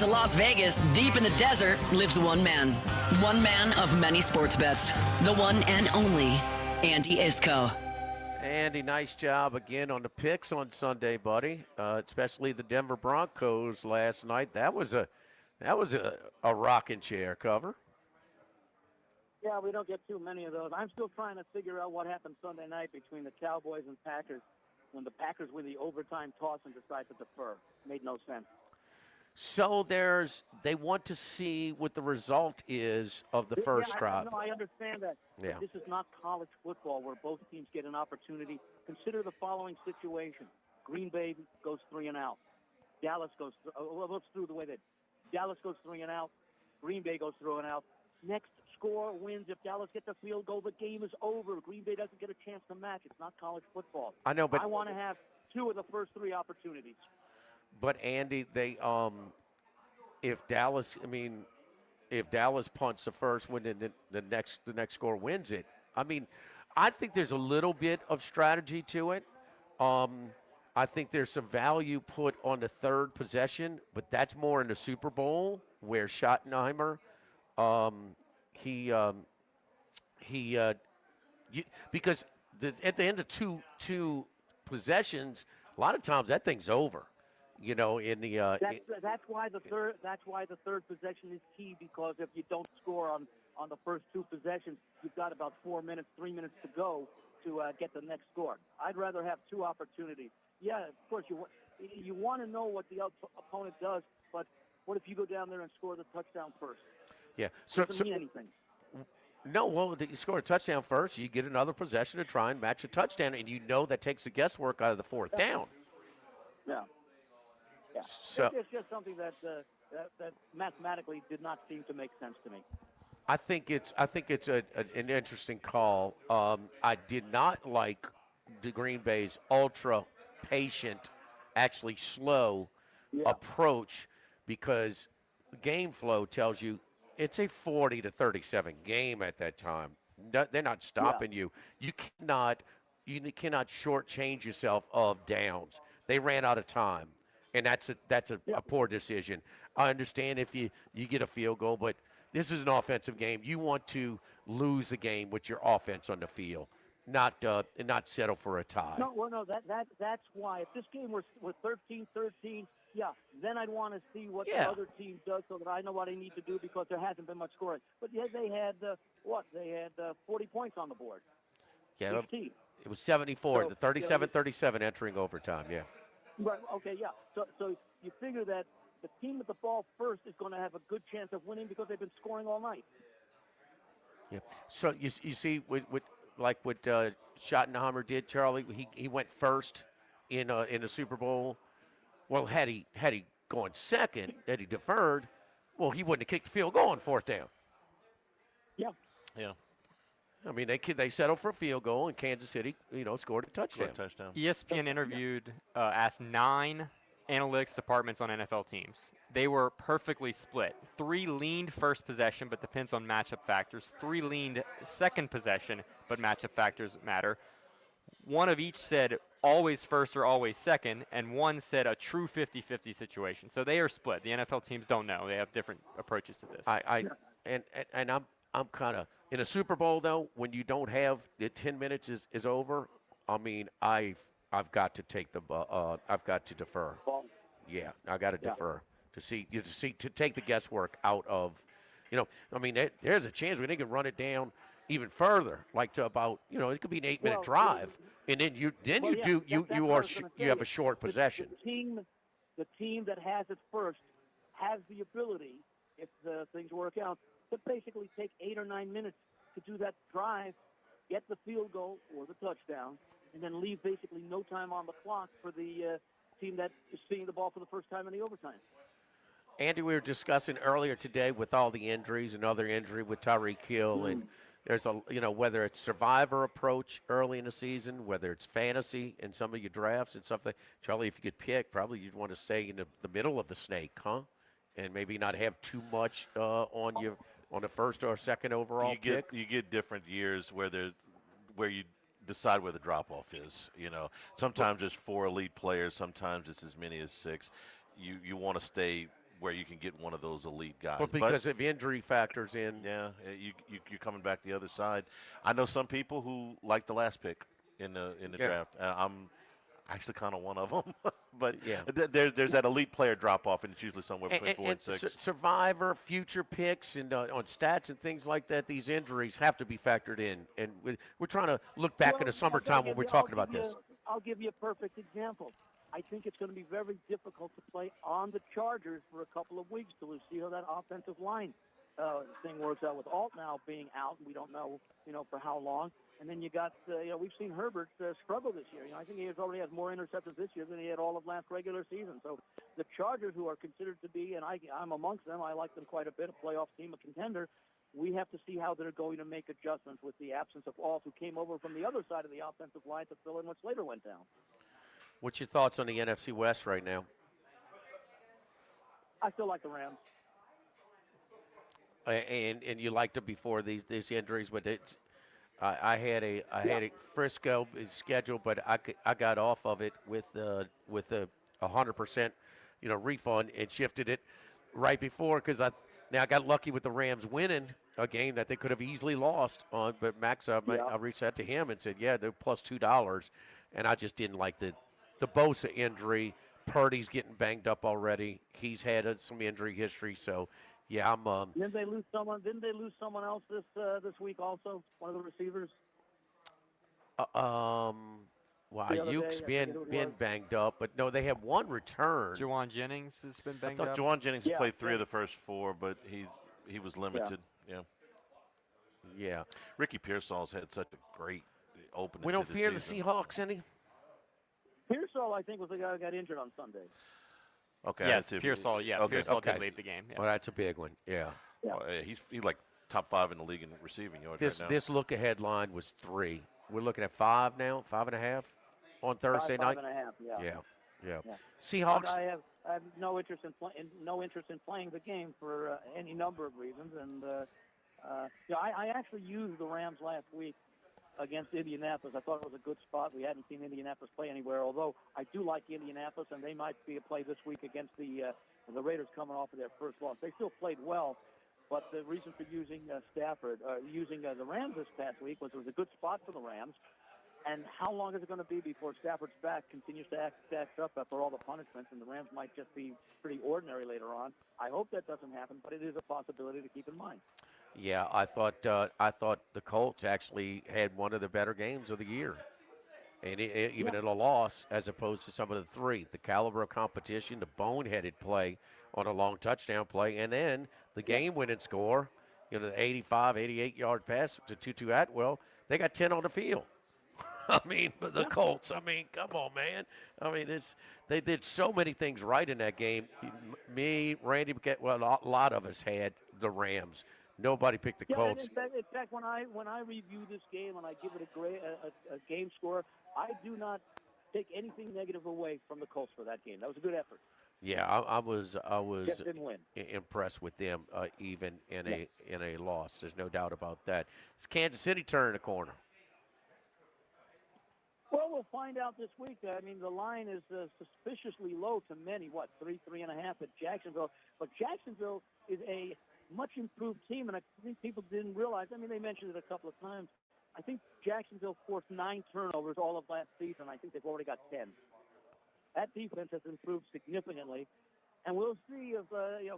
to Las Vegas, deep in the desert, lives one man. One man of many sports bets. The one and only Andy Isco. Andy, nice job again on the picks on Sunday, buddy. Especially the Denver Broncos last night. That was a rocking chair cover. Yeah, we don't get too many of those. I'm still trying to figure out what happened Sunday night between the Cowboys and Packers when the Packers win the overtime toss and decide to defer. Made no sense. So they want to see what the result is of the first drive. I understand that. Yeah. This is not college football where both teams get an opportunity. Consider the following situation. Green Bay goes 3 and out. Dallas goes let's do the way that Dallas goes 3 and out. Green Bay goes 3 and out. Next score wins. If Dallas gets a field goal, the game is over. Green Bay doesn't get a chance to match. It's not college football. I know, but I want to have 2 of the first 3 opportunities. But Andy, if Dallas punts the first one and the next score wins it, I think there's a little bit of strategy to it. I think there's some value put on the third possession, but that's more in the Super Bowl where Schottenheimer, because at the end of two possessions, a lot of times that thing's over. In the that's why the third possession is key, because if you don't score on the first 2 possessions, you've got about 4 minutes, 3 minutes to go to get the next score. I'd rather have 2 opportunities. Yeah, of course you want to know what the opponent does, but what if you go down there and score the touchdown first? Yeah, doesn't mean anything. No, well, you score a touchdown first, you get another possession to try and match a touchdown, and that takes the guesswork out of the fourth down. Yeah. Yeah, so it's just something that mathematically did not seem to make sense to me. I think it's an interesting call. I did not like the Green Bay's ultra patient, actually slow approach, because game flow tells you it's a 40-37 game at that time. They're not stopping you. You cannot shortchange yourself of downs. They ran out of time. And that's a poor decision. I understand if you get a field goal, but this is an offensive game. You want to lose the game with your offense on the field, not settle for a tie. No, that's why. If this game was 13-13, then I'd want to see what the other team does so that I know what I need to do, because there hasn't been much scoring. But they had 40 points on the board. Yeah, 15. It was 74. The 37-37 entering overtime. Yeah. Right. Okay. Yeah. So you figure that the team with the ball first is going to have a good chance of winning because they've been scoring all night. Yeah. So you see what Schottenheimer did, Charlie. He went first in the Super Bowl. Well, had he gone second, had he deferred, well, he wouldn't have kicked the field goal on fourth down. Yeah. Yeah. I mean, they settled for a field goal, and Kansas City, scored a touchdown. ESPN asked 9 analytics departments on NFL teams. They were perfectly split. 3 leaned first possession, but depends on matchup factors. 3 leaned second possession, but matchup factors matter. 1 of each said always first or always second, and 1 said a true 50-50 situation. So they are split. The NFL teams don't know. They have different approaches to this. I'm kind of in a Super Bowl, though, when you don't have the 10 minutes is over. I mean, I've got to take I've got to defer. Yeah, I got to defer to take the guesswork out of, there's a chance we can run it down even further, like to about, it could be an 8-minute drive, and then you have a short possession. The team that has it first has the ability, if things work out, to basically take 8 or 9 minutes to do that drive, get the field goal or the touchdown, and then leave basically no time on the clock for the team that is seeing the ball for the first time in the overtime. Andy, we were discussing earlier today with all the injuries, another injury with Tyreek Hill, and there's whether it's survivor approach early in the season, whether it's fantasy in some of your drafts and something. Charlie, if you could pick, probably you'd want to stay in the middle of the snake, huh? And maybe not have too much on the first or second overall pick. You get different years where you decide where the drop-off is. Sometimes there's 4 elite players. Sometimes it's as many as 6. You want to stay where you can get one of those elite guys. But because of injury factors in. Yeah, you're coming back the other side. I know some people who like the last pick in the draft. I'm actually kind of one of them. But there's that elite player drop off, and it's usually somewhere between 4 and 6. Survivor, future picks, and on stats and things like that, these injuries have to be factored in. And we're trying to look back in the summertime when we're talking about this. I'll give you a perfect example. I think it's going to be very difficult to play on the Chargers for a couple of weeks till we see how that offensive line thing works out with Alt now being out, and we don't know, for how long. And then you got, we've seen Herbert struggle this year. I think he already has more interceptions this year than he had all of last regular season. So the Chargers, who are considered to be, and I'm amongst them, I like them quite a bit, a playoff team, a contender. We have to see how they're going to make adjustments with the absence of Alt, who came over from the other side of the offensive line to fill in what Slater went down. What's your thoughts on the NFC West right now? I still like the Rams. And you liked it before these injuries, but I had a Frisco schedule, but I got off of it with a 100% refund and shifted it right before because I got lucky with the Rams winning a game that they could have easily lost on. But Max, I reached out to him and said, they're plus $2, and I just didn't like the Bosa injury. Purdy's getting banged up already. He's had some injury history, so. Yeah, I'm. Didn't they lose someone else this week also? One of the receivers. Ayuk's been banged up, but no, they have one return. Juwan Jennings has been banged up. I thought Juwan Jennings played 3 of the first 4, but he was limited. Yeah. Ricky Pearsall's had such a great opening. We don't fear the season. Seahawks any. Pearsall, I think, was the guy who got injured on Sunday. Okay. Yes, Pearsall. Yeah, Pearsall did leave the game. Yeah. Well, that's a big one. Yeah. Well, he's like top 5 in the league in receiving yards right now. This look ahead line was 3. We're looking at 5 now, 5.5 on Thursday night. 5.5. Yeah. Seahawks. I have no interest in playing the game for any number of reasons, and I actually used the Rams last week against Indianapolis. I thought it was a good spot. We hadn't seen Indianapolis play anywhere, although I do like Indianapolis, and they might be a play this week against the Raiders coming off of their first loss. They still played well, but the reason for using using the Rams this past week was it was a good spot for the Rams. And how long is it going to be before Stafford's back continues to act up after all the punishments, and the Rams might just be pretty ordinary later on? I hope that doesn't happen, but it is a possibility to keep in mind. Yeah, I thought the Colts actually had one of the better games of the year, and even in a loss, as opposed to some of the 3. The caliber of competition, the boneheaded play on a long touchdown play, and then the game-winning score, the 85, 88-yard pass to Tutu Atwell. They got 10 on the field. I mean, the Colts. I mean, come on, man. I mean, they did so many things right in that game. Me, Randy, a lot of us had the Rams. Nobody picked the Colts. In fact, when I review this game and I give it a game score, I do not take anything negative away from the Colts for that game. That was a good effort. Yeah, I was Just didn't win. Impressed with them, even in a loss. There's no doubt about that. It's Kansas City turning the corner. Well, we'll find out this week. I mean, the line is suspiciously low to many. 3.5 at Jacksonville. But Jacksonville is a much improved team, and I think people didn't realize. I mean, they mentioned it a couple of times. I think Jacksonville forced 9 turnovers all of last season. I think they've already got 10. That defense has improved significantly, and we'll see if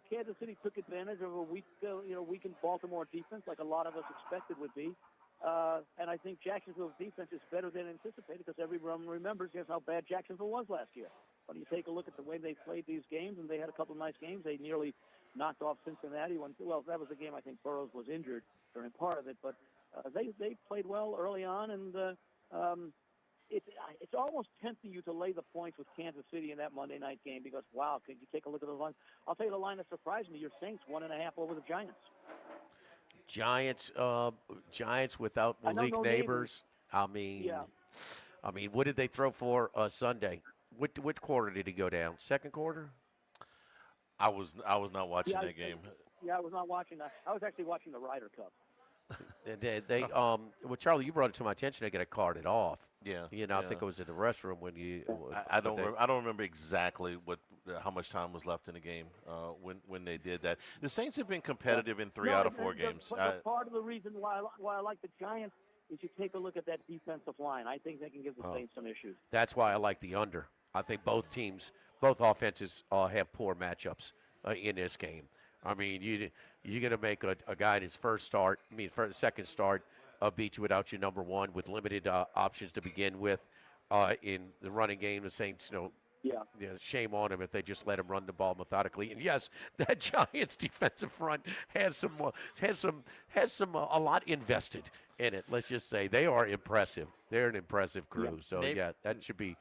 Kansas City took advantage of a weakened Baltimore defense, like a lot of us expected would be. And I think Jacksonville's defense is better than anticipated because everyone remembers just how bad Jacksonville was last year. When you take a look at the way they played these games, and they had a couple of nice games, they nearly knocked off Cincinnati. Well, that was the game I think Burrows was injured during part of it, but they played well early on, and it's almost tempting you to lay the points with Kansas City in that Monday night game because, wow, could you take a look at the line? I'll tell you the line that surprised me, your Saints 1.5 over the Giants. Giants without Malik Neighbors. I mean, what did they throw for Sunday? What quarter did he go down? Second quarter? I was not watching that game. I was not watching that. I was actually watching the Ryder Cup. Well, Charlie, you brought it to my attention. They got to cart it off. Yeah. I think it was in the restroom when you. I don't remember exactly what how much time was left in the game when they did that. The Saints have been competitive in 3 out of 4 games. Part of the reason why I like the Giants is you take a look at that defensive line. I think they can give the Saints some issues. That's why I like the under. I think both offenses have poor matchups in this game. I mean, you're going to make a guy in his second start beat you without your number one with limited options to begin with in the running game. The Saints, shame on him if they just let him run the ball methodically. And yes, that Giants defensive front has a lot invested in it. Let's just say they are impressive. They're an impressive crew. Yeah. So that should be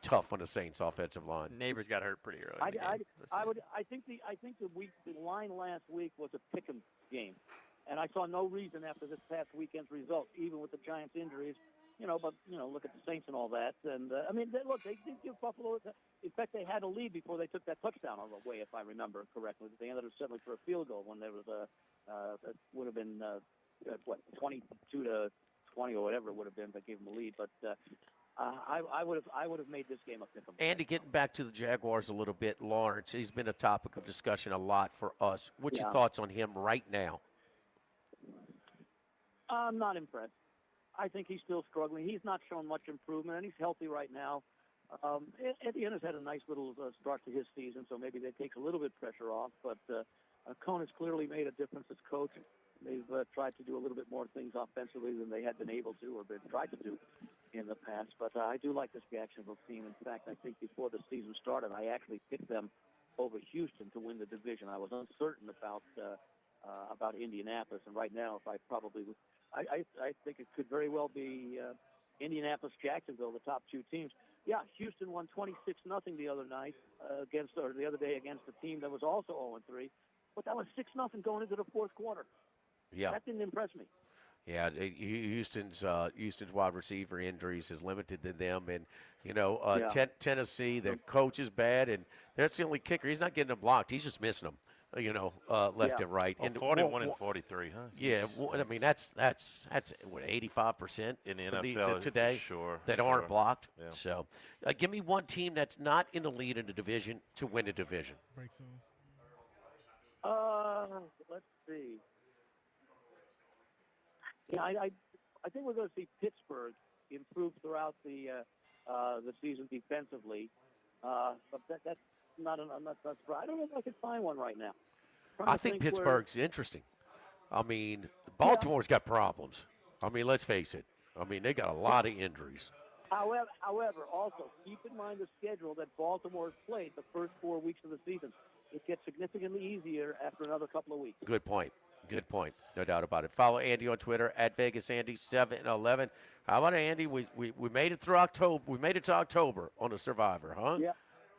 tough on the Saints offensive line. Neighbors got hurt pretty early. I think the line last week was a pick 'em game, and I saw no reason after this past weekend's result, even with the Giants' injuries. But look at the Saints and all that, and they did give Buffalo. In fact, they had a lead before they took that touchdown away, if I remember correctly. They ended up settling for a field goal when there was it would have been 22-20 or whatever it would have been that gave them a lead. But I would have made this game a pick-em. Andy, getting back to the Jaguars a little bit, Lawrence, he's been a topic of discussion a lot for us. What's your thoughts on him right now? I'm not impressed. I think he's still struggling. He's not shown much improvement, and he's healthy right now. Etienne has had a nice little start to his season, so maybe that takes a little bit pressure off. But Cohn has clearly made a difference as coach. They've tried to do a little bit more things offensively than they had been able to or been tried to do in the past. But I do like this Jacksonville team. In fact, I think before the season started, I actually picked them over Houston to win the division. I was uncertain about Indianapolis, and right now, if I probably would. I think it could very well be Indianapolis, Jacksonville, the top 2 teams. Yeah, Houston won 26-0 the other the other day against a team that was also 0-3, but that was 6-0 going into the fourth quarter. Yeah, that didn't impress me. Yeah, Houston's wide receiver injuries has limited them, and Tennessee, their coach is bad, and that's the only kicker. He's not getting them blocked; he's just missing them. Left and right. And 41 and 43, huh? Yeah, I mean that's what 85% in the NFL today that aren't blocked. Yeah. So, give me one team that's not in the lead in the division to win a division. Let's see. Yeah, I think we're going to see Pittsburgh improve throughout the season defensively, but that's not I don't know if I can find one right now. I think Pittsburgh's interesting. I mean, Baltimore's got problems. I mean, let's face it. I mean, they got a lot of injuries. However, also keep in mind the schedule that Baltimore has played the first 4 weeks of the season. It gets significantly easier after another couple of weeks. Good point. No doubt about it. Follow Andy on Twitter at VegasAndy711. How about Andy? We made it through October. We made it to October on the Survivor, huh? Yeah.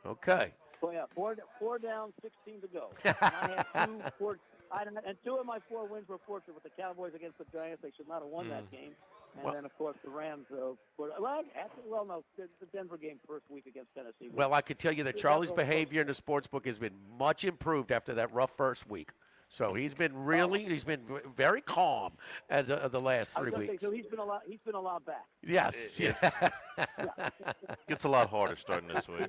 Okay. Well, yeah, four down, 16 to go. And I had and 2 of my 4 wins were fortunate with the Cowboys against the Giants. They should not have won that game. And then, of course, the Rams. The Denver game first week against Tennessee. Well, I could tell you that Charlie's behavior in the sportsbook has been much improved after that rough first week. So he's been very calm as of the last 3 weeks. So he's been allowed back. Yes. Gets a lot harder starting this week.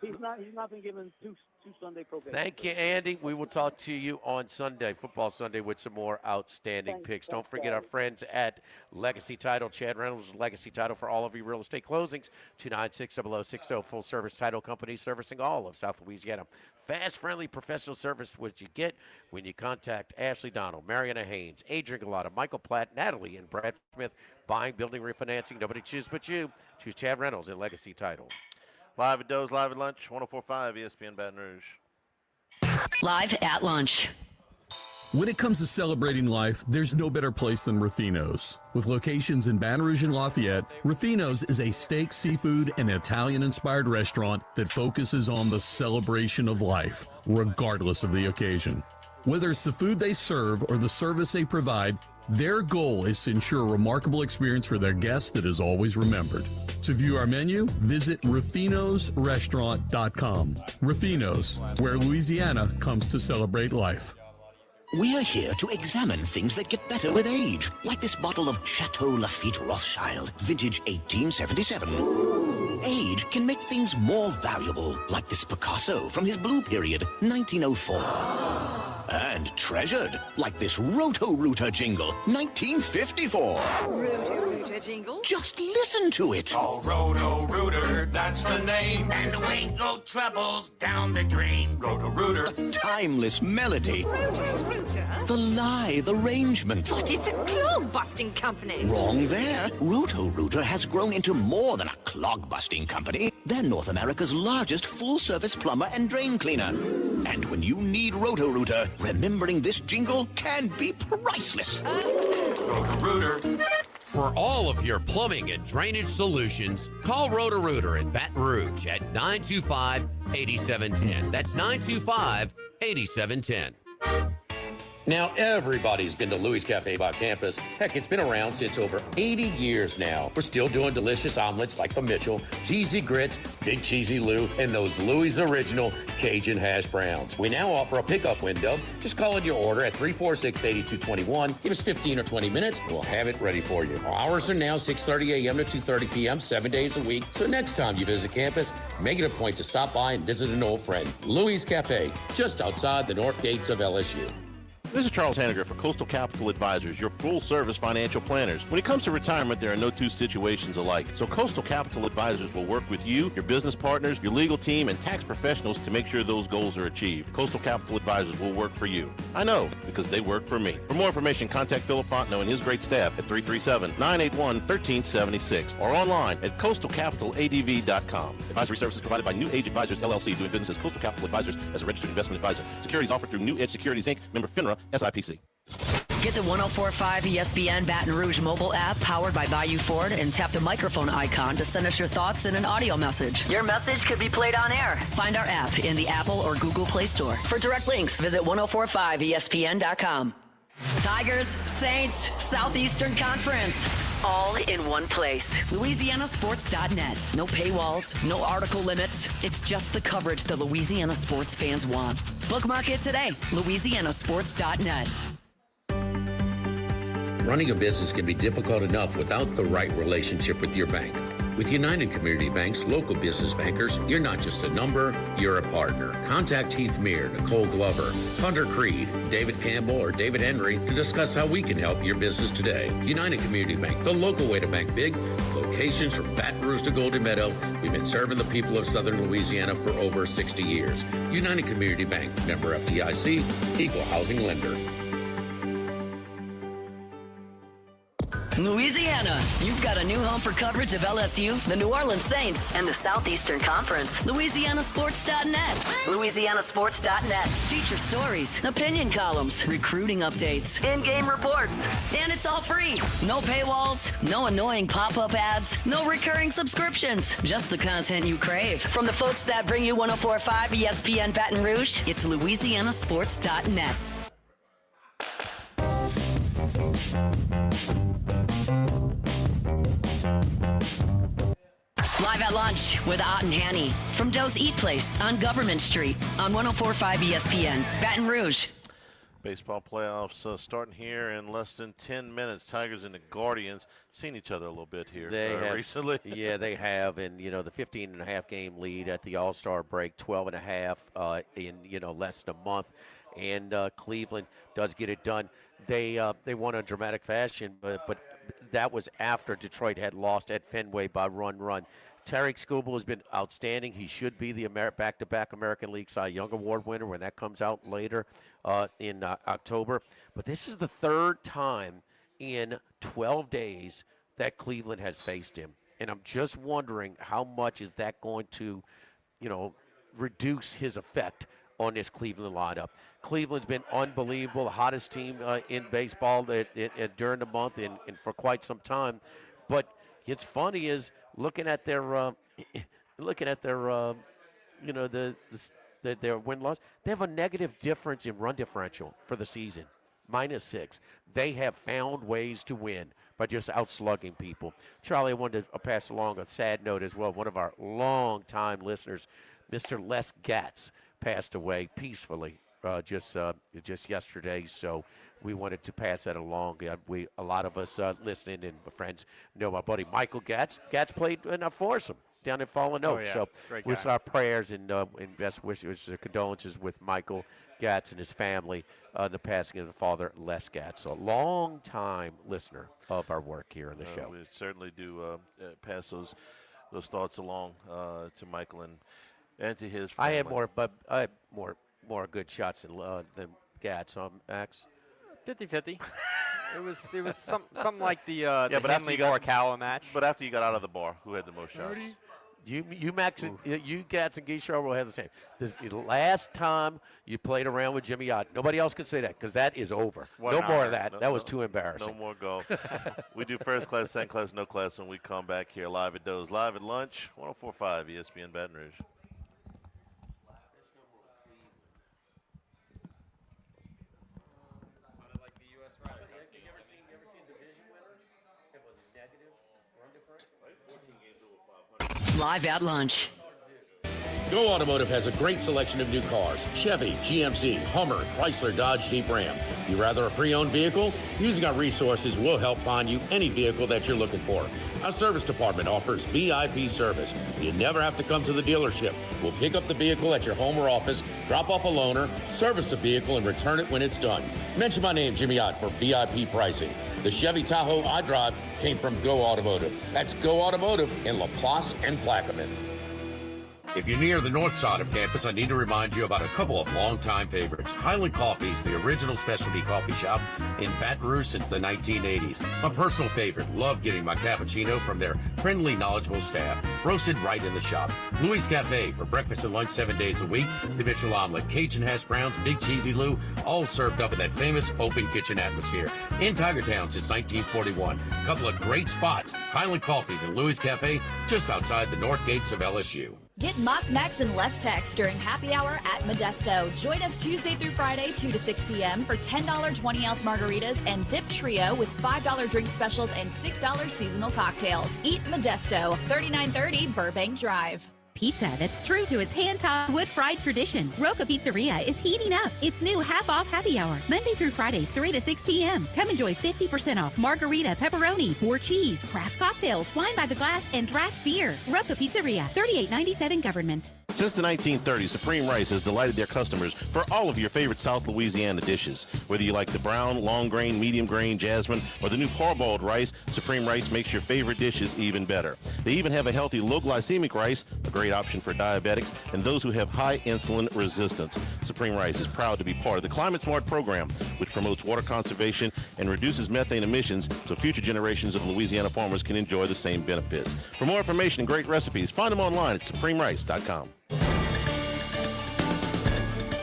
He's not been given two Sunday probation. Thank you, Andy. We will talk to you on Sunday, Football Sunday, with some more outstanding picks. Don't forget our friends at Legacy Title. Chad Reynolds, Legacy Title for all of your real estate closings. 296-0060, full-service title company servicing all of South Louisiana. Fast, friendly, professional service, which you get when you contact Ashley Donald, Mariana Haynes, Adrian Galata, Michael Platt, Natalie, and Brad Smith. Buying, building, refinancing. Nobody chooses but you. Choose Chad Reynolds in Legacy Title. Live at Doe's, live at lunch, 104.5 ESPN Baton Rouge. Live at lunch. When it comes to celebrating life, there's no better place than Ruffino's. With locations in Baton Rouge and Lafayette, Ruffino's is a steak, seafood, and Italian-inspired restaurant that focuses on the celebration of life, regardless of the occasion. Whether it's the food they serve or the service they provide, their goal is to ensure a remarkable experience for their guests that is always remembered. To view our menu, visit ruffinosrestaurant.com. Ruffino's, where Louisiana comes to celebrate life. We're here to examine things that get better with age, like this bottle of Chateau Lafite Rothschild, vintage 1877. age can make things more valuable, like this Picasso from his Blue Period, 1904. And treasured, like this Roto-Rooter jingle, 1954. Roto-Rooter jingle? Just listen to it. Oh, Roto-Rooter, that's the name. And away go troubles down the drain. Roto-Rooter. The timeless melody. Roto-Rooter? The lithe arrangement. But it's a clog-busting company. Wrong there. Roto-Rooter has grown into more than a clog-busting company. They're North America's largest full-service plumber and drain cleaner. And when you need Roto-Rooter, remembering this jingle can be priceless. Roto-Rooter. For all of your plumbing and drainage solutions, call Roto-Rooter in Baton Rouge at 925-8710. That's 925-8710. Now, everybody's been to Louis Cafe by campus. Heck, it's been around since over 80 years now. We're still doing delicious omelets like the Mitchell, cheesy grits, big cheesy Lou, and those Louis Original Cajun hash browns. We now offer a pickup window. Just call in your order at 346-8221. Give us 15 or 20 minutes, and we'll have it ready for you. Our hours are now 6:30 a.m. to 2:30 p.m., 7 days a week. So next time you visit campus, make it a point to stop by and visit an old friend. Louis Cafe, just outside the north gates of LSU. This is Charles Hanniger for Coastal Capital Advisors, your full-service financial planners. When it comes to retirement, there are no two situations alike. So Coastal Capital Advisors will work with you, your business partners, your legal team, and tax professionals to make sure those goals are achieved. Coastal Capital Advisors will work for you. I know, because they work for me. For more information, contact Philip Fontenot and his great staff at 337-981-1376 or online at coastalcapitaladv.com. Advisory services provided by New Age Advisors, LLC, doing business as Coastal Capital Advisors as a registered investment advisor. Securities offered through New Edge Securities, Inc., member FINRA, SIPC. Get the 104.5 ESPN Baton Rouge mobile app powered by Bayou Ford and tap the microphone icon to send us your thoughts in an audio message. Your message could be played on air. Find our app in the Apple or Google Play Store. For direct links, visit 1045ESPN.com. Tigers, Saints, Southeastern Conference. All in one place. LouisianaSports.net. No paywalls, no article limits. It's just the coverage the Louisiana sports fans want. Bookmark it today. LouisianaSports.net. Running a business can be difficult enough without the right relationship with your bank. With United Community Bank's local business bankers, you're not just a number, you're a partner. Contact Heath Meir, Nicole Glover, Hunter Creed, David Campbell, or David Henry to discuss how we can help your business today. United Community Bank, the local way to bank big. Locations from Baton Rouge to Golden Meadow. We've been serving the people of Southern Louisiana for over 60 years. United Community Bank, member FDIC, equal housing lender. Louisiana, you've got a new home for coverage of LSU, the New Orleans Saints, and the Southeastern Conference. LouisianaSports.net. LouisianaSports.net. Feature stories, opinion columns, recruiting updates, in-game reports. And it's all free. No paywalls, no annoying pop-up ads, no recurring subscriptions. Just the content you crave. From the folks that bring you 104.5 ESPN Baton Rouge, it's LouisianaSports.net. Live at lunch with Ott and Hanny from Doe's Eat Place on Government Street on 104.5 ESPN, Baton Rouge. Baseball playoffs starting here in less than 10 minutes. Tigers and the Guardians seen each other a little bit here recently. Yeah, they have. And, you know, the 15.5 game lead at the All-Star break, 12.5 in, less than a month. And Cleveland does get it done. They won in dramatic fashion, but that was after Detroit had lost at Fenway by run. Tariq Skubal has been outstanding. He should be the back-to-back American League Cy Young Award winner when that comes out later in October. But this is the third time in 12 days that Cleveland has faced him. And I'm just wondering how much is that going to, reduce his effect on this Cleveland lineup. Cleveland's been unbelievable, the hottest team in baseball during the month and for quite some time. But it's funny is looking at their their win-loss. They have a negative difference in run differential for the season, -6. They have found ways to win by just outslugging people. Charlie, I wanted to pass along a sad note as well. One of our long-time listeners, Mr. Les Gatz, passed away peacefully just yesterday. So we wanted to pass that along. A lot of us listening and friends know my buddy Michael Gatz. Gatz played in a foursome down in Fallen Oaks. yeah. So Great with guy. our prayers and best wishes, condolences with Michael Gatz and his family, the passing of the father, Les Gatz, so a long-time listener of our work here on the show. We certainly do pass those thoughts along to Michael and to his family. I had more good shots than Gatz, Max. 50-50. It was something like the but after Henley Morikawa match. But after you got out of the bar, who had the most shots? You Max, and you Gatz and Guichard will have the same. The last time you played around with Jimmy Ott, nobody else can say that because that is over. No more of that. That was too embarrassing. No more golf. We do first class, second class, no class when we come back here live at Doe's. Live at lunch, 104.5 ESPN Baton Rouge. Live at lunch. Go Automotive has a great selection of new cars. Chevy, GMC, Hummer, Chrysler, Dodge, Jeep, Ram. You rather a pre-owned vehicle? Using our resources will help find you any vehicle that you're looking for. Our service department offers VIP service. You never have to come to the dealership. We'll pick up the vehicle at your home or office, drop off a loaner, service the vehicle, and return it when it's done. Mention my name, Jimmy Ott, for VIP pricing. The Chevy Tahoe I drive came from Go Automotive. That's Go Automotive in LaPlace and Plaquemine. If you're near the north side of campus, I need to remind you about a couple of longtime favorites. Highland Coffee is the original specialty coffee shop in Baton Rouge since the 1980s. My personal favorite. Love getting my cappuccino from their friendly, knowledgeable staff. Roasted right in the shop. Louis Cafe for breakfast and lunch 7 days a week. The Mitchell Omelet, Cajun hash browns, Big Cheesy Lou, all served up in that famous open kitchen atmosphere. In Tigertown since 1941. A couple of great spots. Highland Coffees and Louis Cafe just outside the north gates of LSU. Get Moss Max and less Tex during happy hour at Modesto. Join us Tuesday through Friday, 2 to 6 p.m. for $10 20-ounce margaritas and Dip Trio with $5 drink specials and $6 seasonal cocktails. Eat Modesto, 3930 Burbank Drive. Pizza that's true to its hand-tossed wood-fried tradition. Roca Pizzeria is heating up its new half-off happy hour, Monday through Fridays, 3 to 6 p.m. Come enjoy 50% off margarita, pepperoni, or cheese, craft cocktails, wine by the glass, and draft beer. Roca Pizzeria, 3897 Government. Since the 1930s, Supreme Rice has delighted their customers for all of your favorite South Louisiana dishes. Whether you like the brown, long grain, medium grain, jasmine, or the new parboiled rice, Supreme Rice makes your favorite dishes even better. They even have a healthy low glycemic rice, a great option for diabetics and those who have high insulin resistance. Supreme Rice is proud to be part of the Climate Smart program, which promotes water conservation and reduces methane emissions so future generations of Louisiana farmers can enjoy the same benefits. For more information and great recipes, find them online at supremerice.com.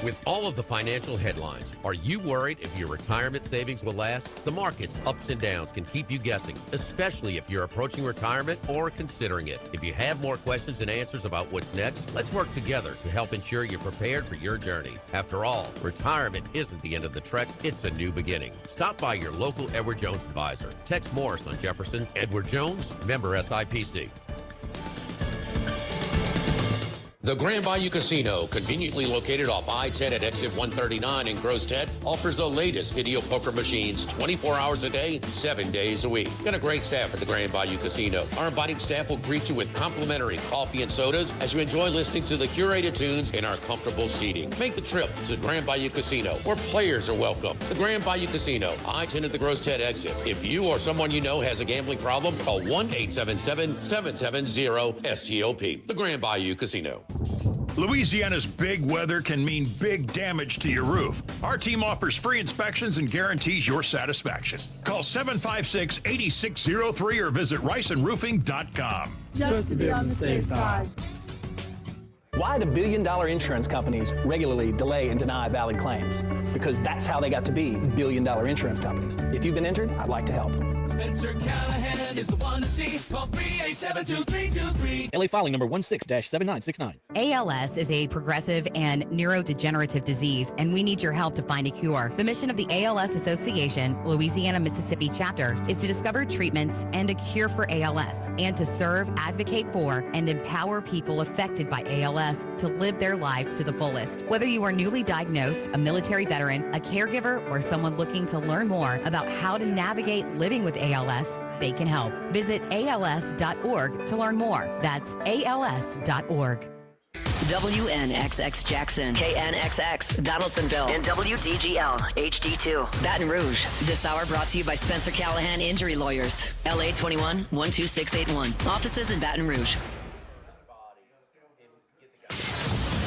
With all of the financial headlines, are you worried if your retirement savings will last? The market's ups and downs can keep you guessing, especially if you're approaching retirement or considering it. If you have more questions and answers about what's next, let's work together to help ensure you're prepared for your journey. After all, retirement isn't the end of the trek, it's a new beginning. Stop by your local Edward Jones advisor. Text Morris on Jefferson. Edward Jones, member SIPC. The Grand Bayou Casino, conveniently located off I-10 at exit 139 in Gross Ted, offers the latest video poker machines 24 hours a day, 7 days a week. Got a great staff at the Grand Bayou Casino. Our inviting staff will greet you with complimentary coffee and sodas as you enjoy listening to the curated tunes in our comfortable seating. Make the trip to the Grand Bayou Casino, where players are welcome. The Grand Bayou Casino, I-10 at the Gross Ted exit. If you or someone you know has a gambling problem, call 1-877-770-STOP. The Grand Bayou Casino. Louisiana's big weather can mean big damage to your roof. Our team offers free inspections and guarantees your satisfaction. Call 756-8603 or visit riceandroofing.com. Just to be on the safe side. Why do billion-dollar insurance companies regularly delay and deny valid claims? Because that's how they got to be billion-dollar insurance companies. If you've been injured, I'd like to help. Spencer Callahan is the one to see. Call 387-2323. LA filing number 16-7969. ALS is a progressive and neurodegenerative disease, and we need your help to find a cure. The mission of the ALS Association, Louisiana, Mississippi chapter, is to discover treatments and a cure for ALS, and to serve, advocate for, and empower people affected by ALS to live their lives to the fullest. Whether you are newly diagnosed, a military veteran, a caregiver, or someone looking to learn more about how to navigate living with with ALS, they can help. Visit als.org to learn more. That's als.org. WNXX Jackson, KNXX Donaldsonville, and WDGL HD2 Baton Rouge. This hour brought to you by Spencer Callahan Injury Lawyers, LA 21 12681. Offices in Baton Rouge.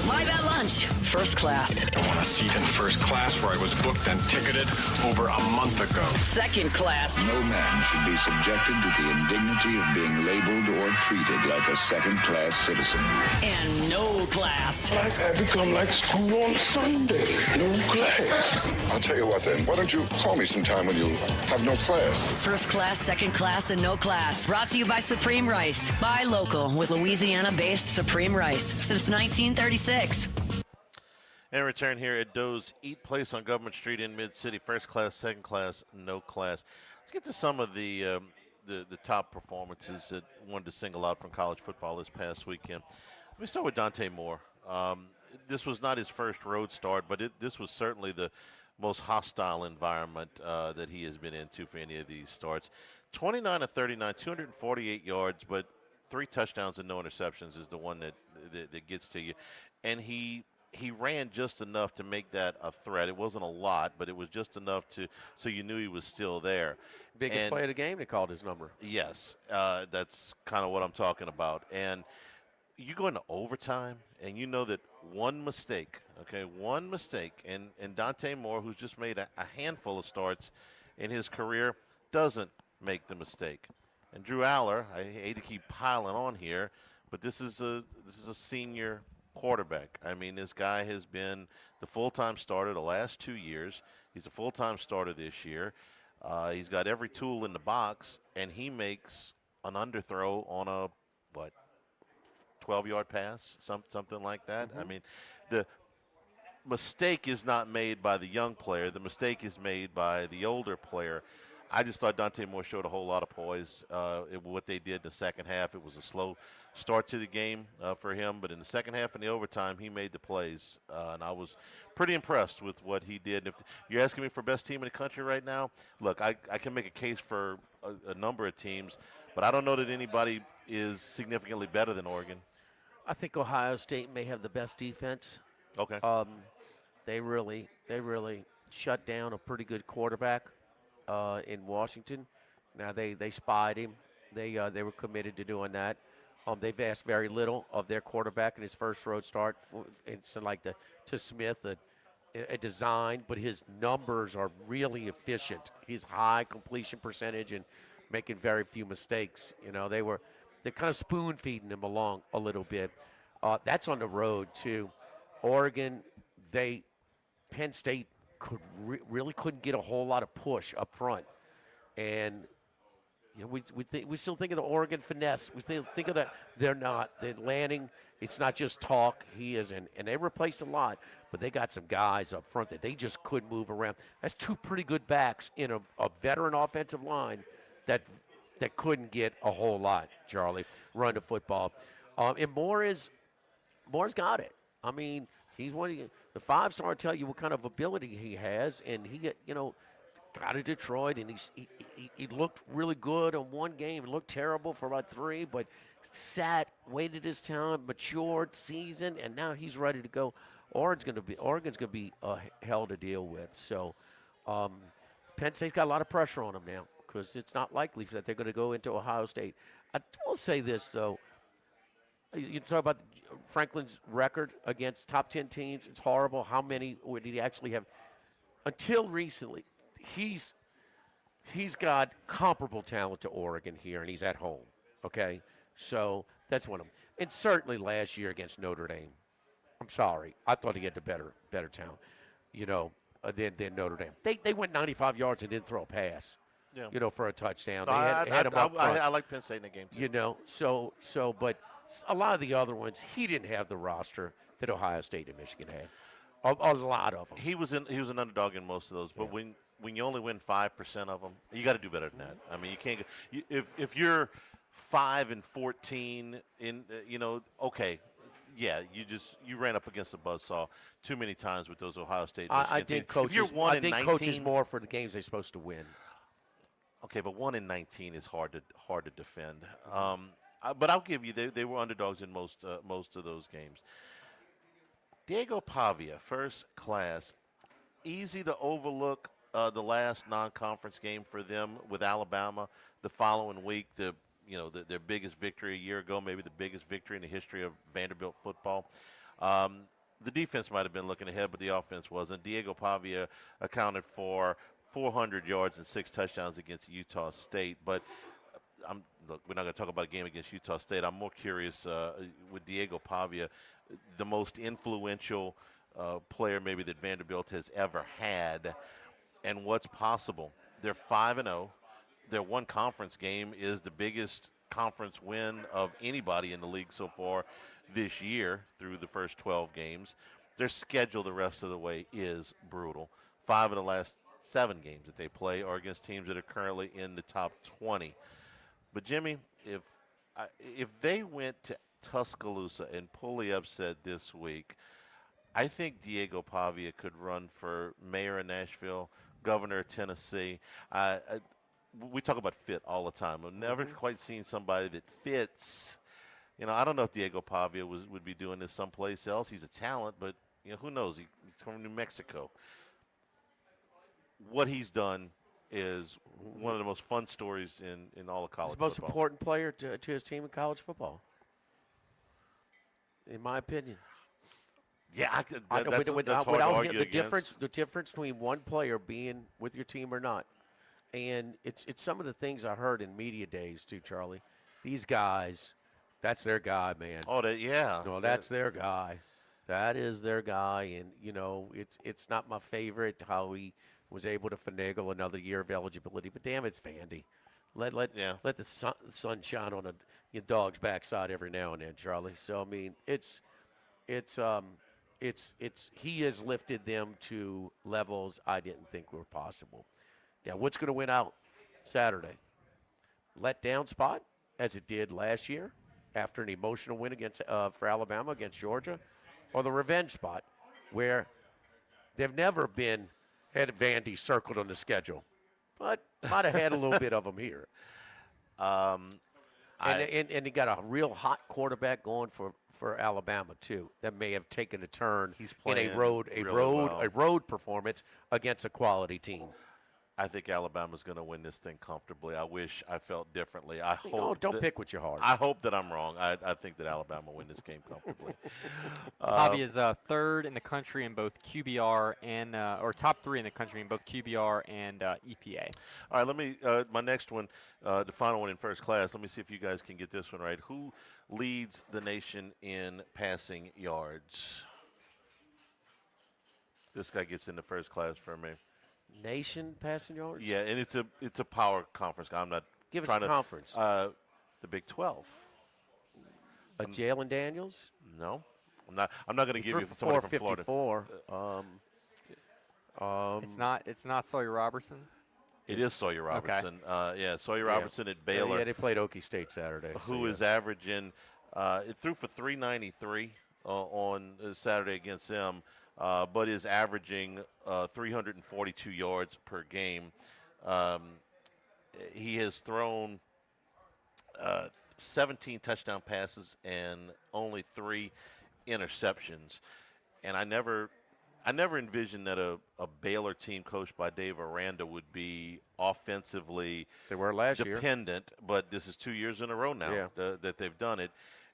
Live at lunch, first class. I want a seat in first class where I was booked and ticketed over a month ago. Second class. No man should be subjected to the indignity of being labeled or treated like a second-class citizen. And no class. Like I become like school on Sunday. No class. I'll tell you what then. Why don't you call me sometime when you have no class? First class, second class, and no class. Brought to you by Supreme Rice. Buy local with Louisiana-based Supreme Rice since 1936. And return here at Doe's Eat Place on Government Street in Mid-City. First class, second class, no class. Let's get to some of the top performances that wanted to single out from college football this past weekend. Let me start with Dante Moore. This was not his first road start, but this was certainly the most hostile environment that he has been into for any of these starts. 29 of 39, 248 yards, but 3 touchdowns and no interceptions is the one that gets to you. And he ran just enough to make that a threat. It wasn't a lot, but it was just enough so you knew he was still there. Biggest play of the game, they called his number. Yes, that's kind of what I'm talking about. And you go into overtime, and you know that one mistake, and Dante Moore, who's just made a handful of starts in his career, doesn't make the mistake. And Drew Aller, I hate to keep piling on here, but this is a senior quarterback. I mean, this guy has been the full-time starter the last 2 years. He's a full-time starter this year. He's got every tool in the box, and he makes an underthrow on a 12-yard pass, something like that. I mean, the mistake is not made by the young player. The mistake is made by the older player. I just thought Dante Moore showed a whole lot of poise. What they did in the second half, it was a slow start to the game for him, but in the second half and the overtime, he made the plays, and I was pretty impressed with what he did. If you're asking me for best team in the country right now, look, I can make a case for a number of teams, but I don't know that anybody is significantly better than Oregon. I think Ohio State may have the best defense. Okay. They really shut down a pretty good quarterback in Washington. Now they spied him. They were committed to doing that. They've asked very little of their quarterback in his first road start. It's like to Smith, a design, but his numbers are really efficient. He's high completion percentage and making very few mistakes. You know, they're kind of spoon feeding him along a little bit. That's on the road too. Oregon, Penn State really couldn't get a whole lot of push up front, and you know we still think of the Oregon finesse. We still think of that. They're not. They're landing. It's not just talk. He is, and they replaced a lot, but they got some guys up front that they just couldn't move around. That's 2 pretty good backs in a veteran offensive line that couldn't get a whole lot. Charlie, run the football, and Moore's got it. I mean, he's one of the 5-star. Tell you what kind of ability he has, and he got to Detroit, and he looked really good on one game. He looked terrible for about 3, but waited his time, matured, seasoned, and now he's ready to go. Oregon's going to be a hell to deal with. So Penn State's got a lot of pressure on them now because it's not likely that they're going to go into Ohio State. I will say this, though. You talk about Franklin's record against top 10 teams. It's horrible. How many would he actually have? Until recently, he's got comparable talent to Oregon here, and he's at home. Okay, so that's one of them. And certainly last year against Notre Dame. I'm sorry, I thought he had the better talent, than Notre Dame. They went 95 yards and didn't throw a pass. Yeah. For a touchdown. They had him up front. I like Penn State in the game too. But a lot of the other ones, he didn't have the roster that Ohio State and Michigan had. A lot of them. He was an underdog in most of those, but when you only win 5% of them, you got to do better than that. I mean, you can't. If you're 5-14 in, okay, yeah, you ran up against a buzzsaw too many times with those Ohio State. I think coaches more for the games they're supposed to win. Okay, but 1-19 is hard to defend. But I'll give you they were underdogs in most of those games. Diego Pavia, first class, easy to overlook the last non-conference game for them with Alabama the following week. Their biggest victory a year ago, maybe the biggest victory in the history of Vanderbilt football. The defense might have been looking ahead, but the offense wasn't. Diego Pavia accounted for 400 yards and 6 touchdowns against Utah State. But look, we're not going to talk about a game against Utah State. I'm more curious with Diego Pavia, the most influential player maybe that Vanderbilt has ever had, and what's possible. They're 5-0. Their one conference game is the biggest conference win of anybody in the league so far this year through the first 12 games. Their schedule the rest of the way is brutal. 5 of the last 7 games that they play are against teams that are currently in the top 20. But, Jimmy, if they went to Tuscaloosa and pull the upset this week, I think Diego Pavia could run for mayor of Nashville, governor of Tennessee. We talk about fit all the time. I've never quite seen somebody that fits. I don't know if Diego Pavia would be doing this someplace else. He's a talent, but who knows? He's from New Mexico. What he's done is one of the most fun stories in all of college football. He's the most important player to his team in college football, in my opinion. Yeah, that's hard to argue against. The difference between one player being with your team or not, and it's some of the things I heard in media days too, Charlie. These guys, that's their guy, man. Oh, yeah. No, that's their guy. That is their guy, and it's not my favorite how he was able to finagle another year of eligibility, but damn, it's Vandy. Let the sun shine on your dog's backside every now and then, Charlie. So I mean, he has lifted them to levels I didn't think were possible. Now, what's going to win out Saturday? Let down spot, as it did last year after an emotional win for Alabama against Georgia, or the revenge spot where they've never had Vandy circled on the schedule, but might have had a little bit of them here. And he got a real hot quarterback going for Alabama too. That may have taken a turn in a road performance against a quality team. I think Alabama's going to win this thing comfortably. I wish I felt differently. I hope. Don't pick with your heart. I hope that I'm wrong. I think that Alabama will win this game comfortably. Pavia is third in the country in both QBR and or top 3 in the country in both QBR and EPA. All right, let me my next one, the final one in first class. Let me see if you guys can get this one right. Who leads the nation in passing yards? This guy gets into first class for me. Nation passing yards? Yeah, and it's a power conference. I'm not Give us trying a conference. The Big 12. Jalen Daniels? No, I'm not going to give you somebody from Florida. 454. It's not Sawyer Robertson. It is Sawyer Robertson. Okay. Sawyer Robertson at Baylor. Yeah, they played Okie State Saturday. Who is averaging? It threw for 393 on Saturday against them. But is averaging 342 yards per game. He has thrown 17 touchdown passes and only 3 interceptions. And I never envisioned that a Baylor team coached by Dave Aranda would be offensively dependent. But this is 2 years in a row now that they've done it.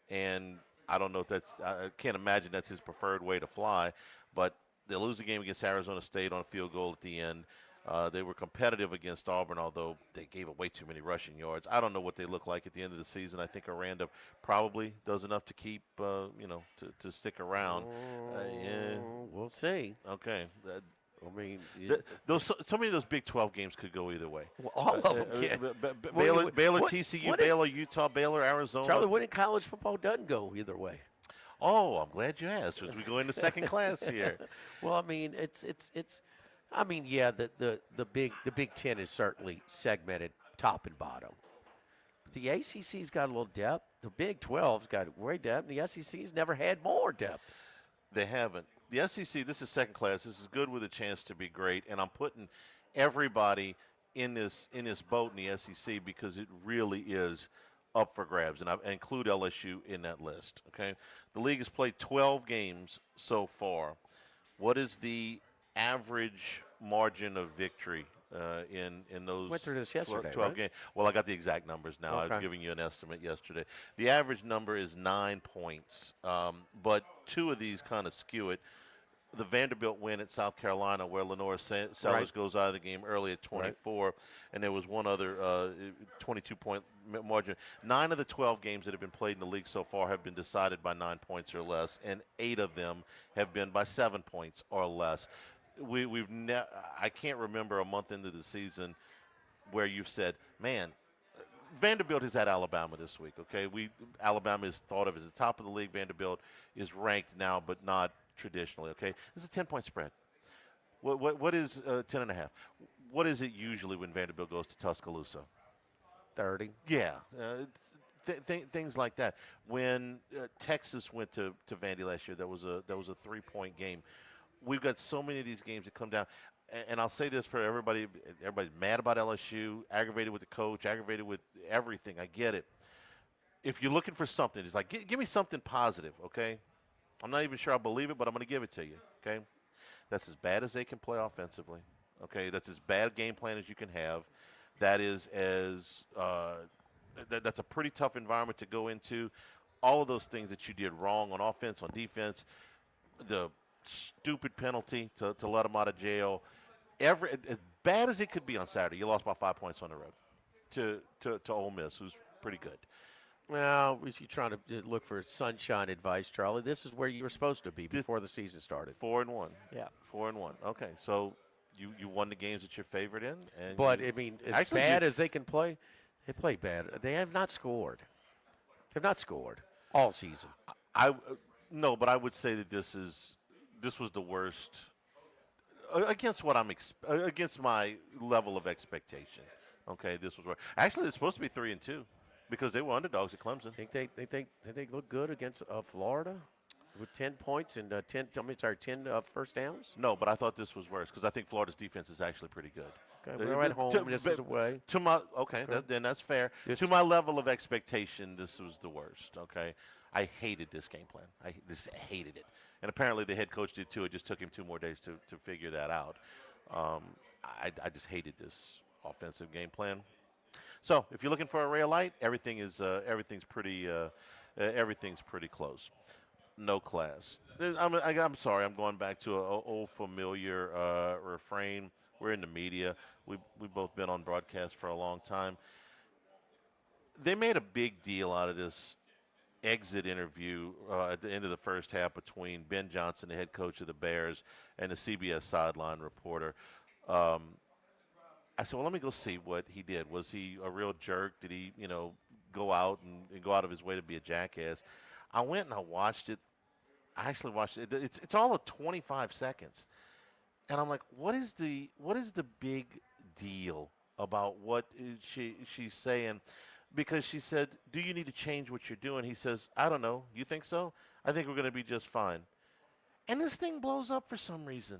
And I don't know if I can't imagine that's his preferred way to fly. But they lose the game against Arizona State on a field goal at the end. They were competitive against Auburn, although they gave away too many rushing yards. I don't know what they look like at the end of the season. I think Aranda probably does enough to keep, to stick around. We'll see. Okay. I mean, so many of those Big 12 games could go either way. Well, all of them can. Baylor, TCU, Baylor, Utah, Baylor, Arizona. Charlie, what in college football doesn't go either way? Oh, I'm glad you asked as we go into second class here. Well, I mean, the Big Ten is certainly segmented top and bottom. The ACC's got a little depth. The Big 12's got great depth. And the SEC's never had more depth. They haven't. The SEC, this is second class. This is good with a chance to be great, and I'm putting everybody in this boat in the SEC because it really is up for grabs, and I include LSU in that list. Okay, the league has played 12 games so far. What is the average margin of victory in those Went through this yesterday, 12 right? games? Well, I got the exact numbers now. I was Okay. giving you an estimate yesterday. The average number is 9 points, but two of these kind of skew it. The Vanderbilt win at South Carolina, where Lenore Sellers Right. goes out of the game early at 24, and there was one other 22-point margin. 9 of the 12 games that have been played in the league so far have been decided by 9 points or less, and 8 of them have been by 7 points or less. I can't remember a month into the season where you've said, man, Vanderbilt is at Alabama this week, okay? Alabama is thought of as the top of the league. Vanderbilt is ranked now, but not traditionally, okay? This is a 10-point spread. What is 10.5? What is it usually when Vanderbilt goes to Tuscaloosa? 30. Yeah, things like that. When Texas went to Vandy last year, that was a 3-point game. We've got so many of these games that come down. And I'll say this for everybody. Everybody's mad about LSU, aggravated with the coach, aggravated with everything. I get it. If you're looking for something, it's like, give me something positive, okay? I'm not even sure I believe it, but I'm going to give it to you, okay? That's as bad as they can play offensively, okay? That's as bad a game plan as you can have. That is that's a pretty tough environment to go into. All of those things that you did wrong on offense, on defense, the stupid penalty to let them out of jail, as bad as it could be on Saturday, you lost by 5 points on the road to Ole Miss, who's pretty good. Well, you're trying to look for sunshine advice, Charlie. This is where you were supposed to be before the season started. 4-1. Yeah. 4-1. Okay, so you won the games that you're favored in. But, I mean, as bad as they can play, they play bad. They have not scored. They've not scored all season. No, but I would say that this was the worst against what against my level of expectation. Okay, this was worse. Actually, it's supposed to be 3-2 because they were underdogs at Clemson. Think they look good against Florida with 10 points and 10 first downs? No, but I thought this was worse because I think Florida's defense is actually pretty good. Okay, we're at home. This was away. Then that's fair. To my level of expectation, this was the worst. Okay, I hated this game plan. I hated it, and apparently the head coach did too. It just took him 2 more days to figure that out. I just hated this offensive game plan. So if you're looking for a ray of light, everything's pretty close. No class. I'm sorry. I'm going back to an old familiar refrain. We're in the media. We've both been on broadcast for a long time. They made a big deal out of this exit interview at the end of the first half between Ben Johnson, the head coach of the Bears, and the CBS sideline reporter. I said, well, let me go see what he did. Was he a real jerk? Did he, go out and go out of his way to be a jackass? I went and I watched it. I actually watched it. It's all of 25 seconds. And I'm like, what is the big deal about what she's saying? Because she said, do you need to change what you're doing? He says, I don't know. You think so? I think we're going to be just fine. And this thing blows up for some reason.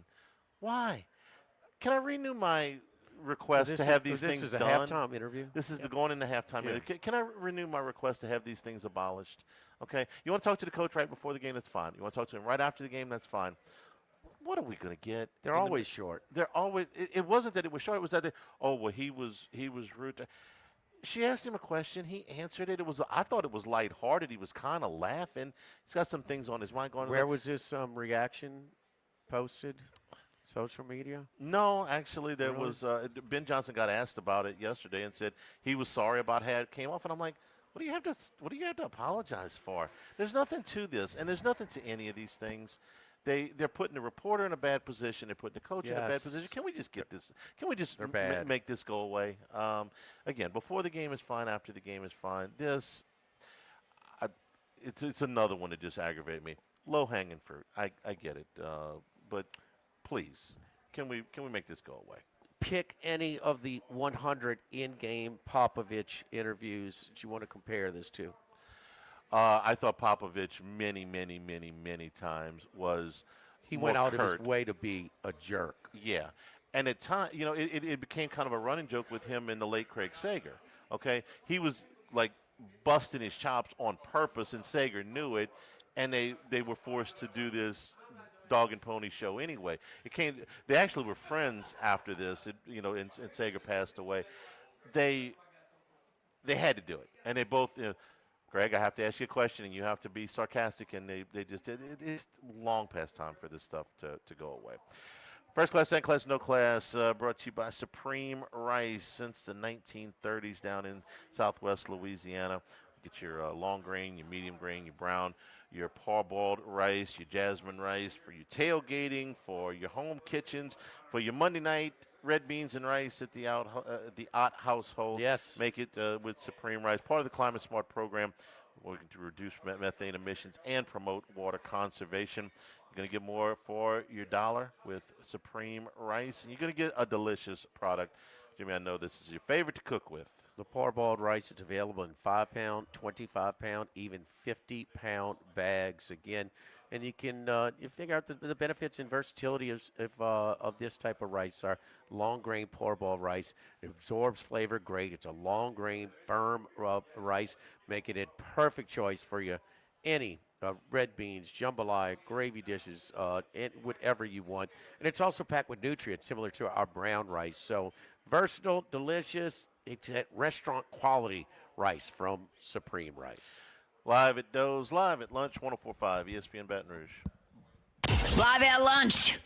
Why? Can I renew my request to have these things done? This is a halftime interview? This is going into halftime interview. Can I renew my request to have these things abolished? Okay. You want to talk to the coach right before the game? That's fine. You want to talk to him right after the game? That's fine. What are we going to get? They're always short. They're always. It wasn't that it was short. It was that he was rude. She asked him a question. He answered it. I thought it was lighthearted. He was kind of laughing. He's got some things on his mind going. Where was this reaction posted? Social media? No, actually, there was. Ben Johnson got asked about it yesterday and said he was sorry about how it came off. And I'm like, what do you have to apologize for? There's nothing to this, and there's nothing to any of these things. They're putting the reporter in a bad position. They're putting the coach in a bad position. Can we just get this? Can we just make this go away? Again, before the game is fine. After the game is fine. It's another one that just aggravated me. Low hanging fruit. I get it, but please, can we make this go away? Pick any of the 100 in-game Popovich interviews that you want to compare this to. I thought Popovich many times was. He went out of his way to be a jerk. Yeah, And at time, it became kind of a running joke with him and the late Craig Sager. Okay, he was like busting his chops on purpose, and Sager knew it, and they were forced to do this dog and pony show anyway. They actually were friends after this. And Sager passed away. They had to do it, and they both. Greg, I have to ask you a question, and you have to be sarcastic, and they just did. It's long past time for this stuff to go away. First class, second class, no class, brought to you by Supreme Rice since the 1930s down in southwest Louisiana. Get your long grain, your medium grain, your brown, your parboiled rice, your jasmine rice for your tailgating, for your home kitchens, for your Monday night red beans and rice at the Ott household. Yes. Make it with Supreme Rice. Part of the Climate Smart program, working to reduce methane emissions and promote water conservation. You're going to get more for your dollar with Supreme Rice, and you're going to get a delicious product. Jimmy, I know this is your favorite to cook with. The parboiled rice, it's available in 5-pound, 25-pound, even 50-pound bags. Again, and you can you figure out the benefits and versatility of this type of rice. Our long grain parboiled rice, it absorbs flavor great. It's a long grain, firm rice, making it perfect choice for you. Any red beans, jambalaya, gravy dishes, and whatever you want. And it's also packed with nutrients similar to our brown rice. So versatile, delicious. It's that restaurant quality rice from Supreme Rice. Live at Doe's, live at lunch, 104.5 ESPN Baton Rouge. Live at lunch.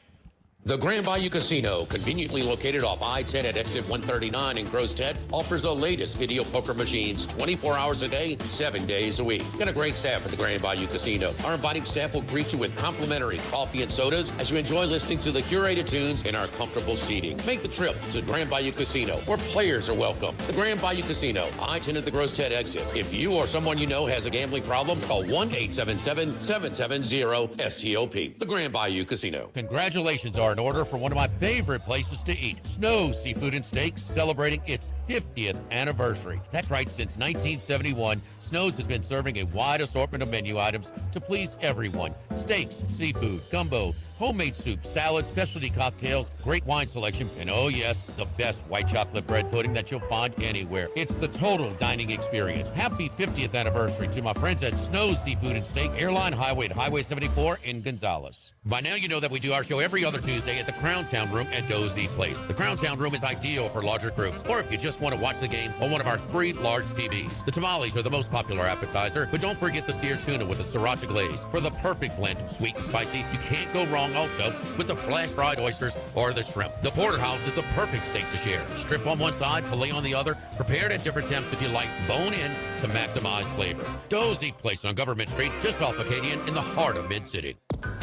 The Grand Bayou Casino, conveniently located off I-10 at exit 139 in Gross-Ted, offers the latest video poker machines 24 hours a day, 7 days a week. Got a great staff at the Grand Bayou Casino. Our inviting staff will greet you with complimentary coffee and sodas as you enjoy listening to the curated tunes in our comfortable seating. Make the trip to the Grand Bayou Casino, where players are welcome. The Grand Bayou Casino, I-10 at the Gross-Ted exit. If you or someone you know has a gambling problem, call 1-877-770-STOP. The Grand Bayou Casino. Congratulations are in order for one of my favorite places to eat, Snow's Seafood and Steaks, celebrating its 50th anniversary. That's right, since 1971, Snow's has been serving a wide assortment of menu items to please everyone. Steaks, seafood, gumbo, homemade soup, salad, specialty cocktails, great wine selection, and oh yes, the best white chocolate bread pudding that you'll find anywhere. It's the total dining experience. Happy 50th anniversary to my friends at Snow's Seafood and Steak, Airline Highway at Highway 74 in Gonzales. By now you know that we do our show every other Tuesday at the Crown Town Room at Dozy Place. The Crown Town Room is ideal for larger groups, or if you just want to watch the game on one of our 3 large TVs. The tamales are the most popular appetizer, but don't forget the seared tuna with the sriracha glaze. For the perfect blend of sweet and spicy, you can't go wrong also with the flash fried oysters or the shrimp. The porterhouse is the perfect steak to share. Strip on one side, filet on the other, prepared at different temps if you like, bone in to maximize flavor. Dozy Place on Government Street, just off Acadian in the heart of Mid-City.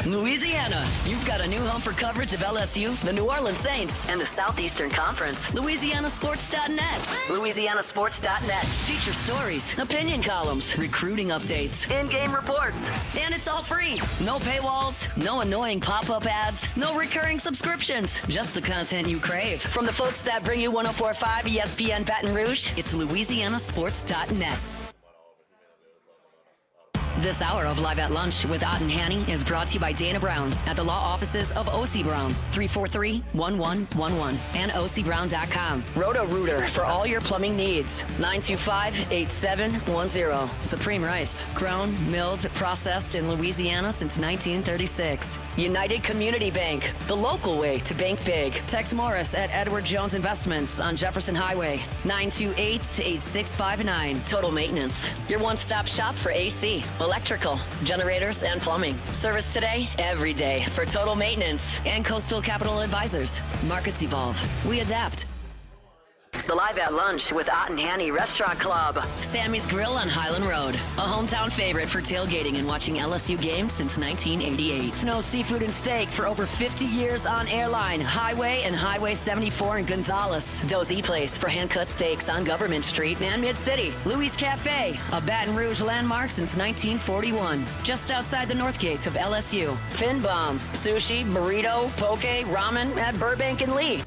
Louisiana, you've got a new home for coverage of LSU, the New Orleans Saints, and the Southeastern Conference. LouisianaSports.net. LouisianaSports.net. Feature stories, opinion columns, recruiting updates, in-game reports. And it's all free. No paywalls, no annoying pop-up ads, no recurring subscriptions. Just the content you crave. From the folks that bring you 104.5 ESPN Baton Rouge, it's LouisianaSports.net. This hour of Live at Lunch with Ott and Hanny is brought to you by Dana Brown at the law offices of O.C. Brown, 343-1111, and OCBrown.com. Roto-Rooter for all your plumbing needs, 925-8710. Supreme Rice, grown, milled, processed in Louisiana since 1936. United Community Bank, the local way to bank big. Tex Morris at Edward Jones Investments on Jefferson Highway, 928-8659. Total Maintenance, your one-stop shop for AC, electrical, generators, and plumbing. Service today, every day for Total Maintenance and Coastal Capital Advisors. Markets evolve. We adapt. The Live at Lunch with Ott and Hanny Restaurant Club. Sammy's Grill on Highland Road. A hometown favorite for tailgating and watching LSU games since 1988. Snow Seafood and Steak for over 50 years on Airline, Highway, and Highway 74 in Gonzales. Dozy Place for hand-cut steaks on Government Street and Mid-City. Louis Cafe, a Baton Rouge landmark since 1941. Just outside the north gates of LSU. Fin Bomb, sushi, burrito, poke, ramen at Burbank and Lee.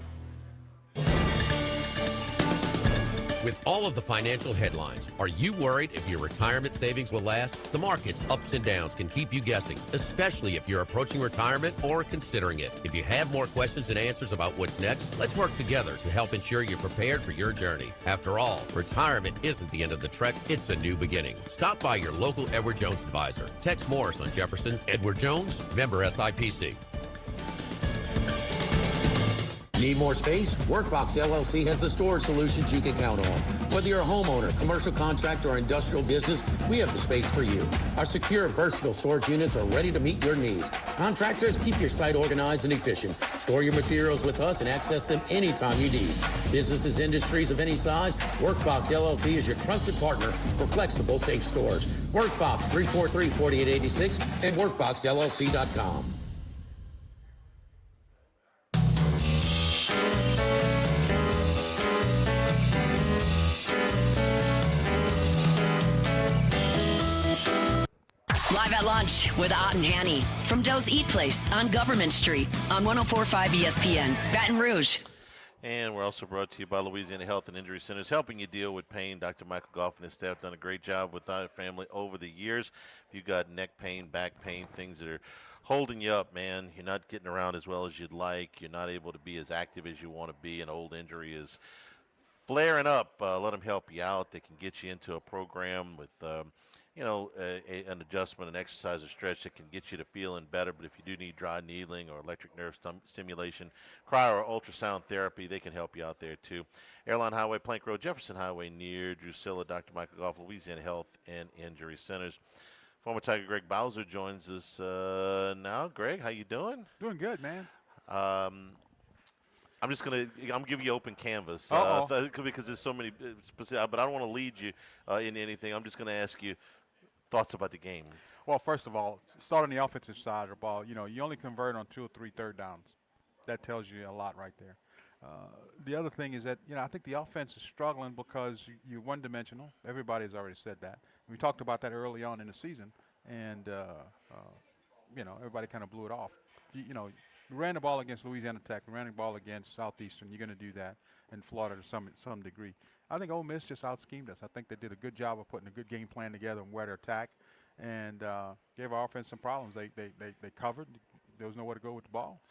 With all of the financial headlines, are you worried if your retirement savings will last? The market's ups and downs can keep you guessing, especially if you're approaching retirement or considering it. If you have more questions and answers about what's next, let's work together to help ensure you're prepared for your journey. After all, retirement isn't the end of the trek, it's a new beginning. Stop by your local Edward Jones advisor. Text Morris on Jefferson. Edward Jones, member SIPC. Need more space? Workbox LLC has the storage solutions you can count on. Whether you're a homeowner, commercial contractor, or industrial business, we have the space for you. Our secure, versatile storage units are ready to meet your needs. Contractors, keep your site organized and efficient. Store your materials with us and access them anytime you need. Businesses, industries of any size, Workbox LLC is your trusted partner for flexible, safe storage. Workbox 343-4886 and workboxllc.com. Live at lunch with Ott and Hanny from Doe's Eat Place on Government Street on 104.5 ESPN, Baton Rouge. And we're also brought to you by Louisiana Health and Injury Centers, helping you deal with pain. Dr. Michael Goff and his staff done a great job with our family over the years. If you've got neck pain, back pain, things that are holding you up, man, you're not getting around as well as you'd like, you're not able to be as active as you want to be, an old injury is flaring up, let them help you out. They can get you into a program with an adjustment, an exercise, a stretch that can get you to feeling better. But if you do need dry needling or electric nerve stimulation, cryo or ultrasound therapy, they can help you out there too. Airline Highway, Plank Road, Jefferson Highway near Drusilla. Dr. Michael Goff, Louisiana Health and Injury Centers. Former Tiger Greg Bowser joins us now. Greg, how you doing? Doing good, man. I'm giving you open canvas because there's so many specific, but I don't want to lead you into anything. I'm just going to ask you thoughts about the game. Well, first of all, start on the offensive side of the ball. You only convert on 2 or 3 third downs. That tells you a lot right there. The other thing is that, I think the offense is struggling because you're one-dimensional. Everybody has already said that. We talked about that early on in the season, and, everybody kind of blew it off. We ran the ball against Louisiana Tech. We ran the ball against Southeastern. You're going to do that in Florida to some degree. I think Ole Miss just out-schemed us. I think they did a good job of putting a good game plan together and where to attack, and gave our offense some problems. They covered. There was nowhere to go with the ball,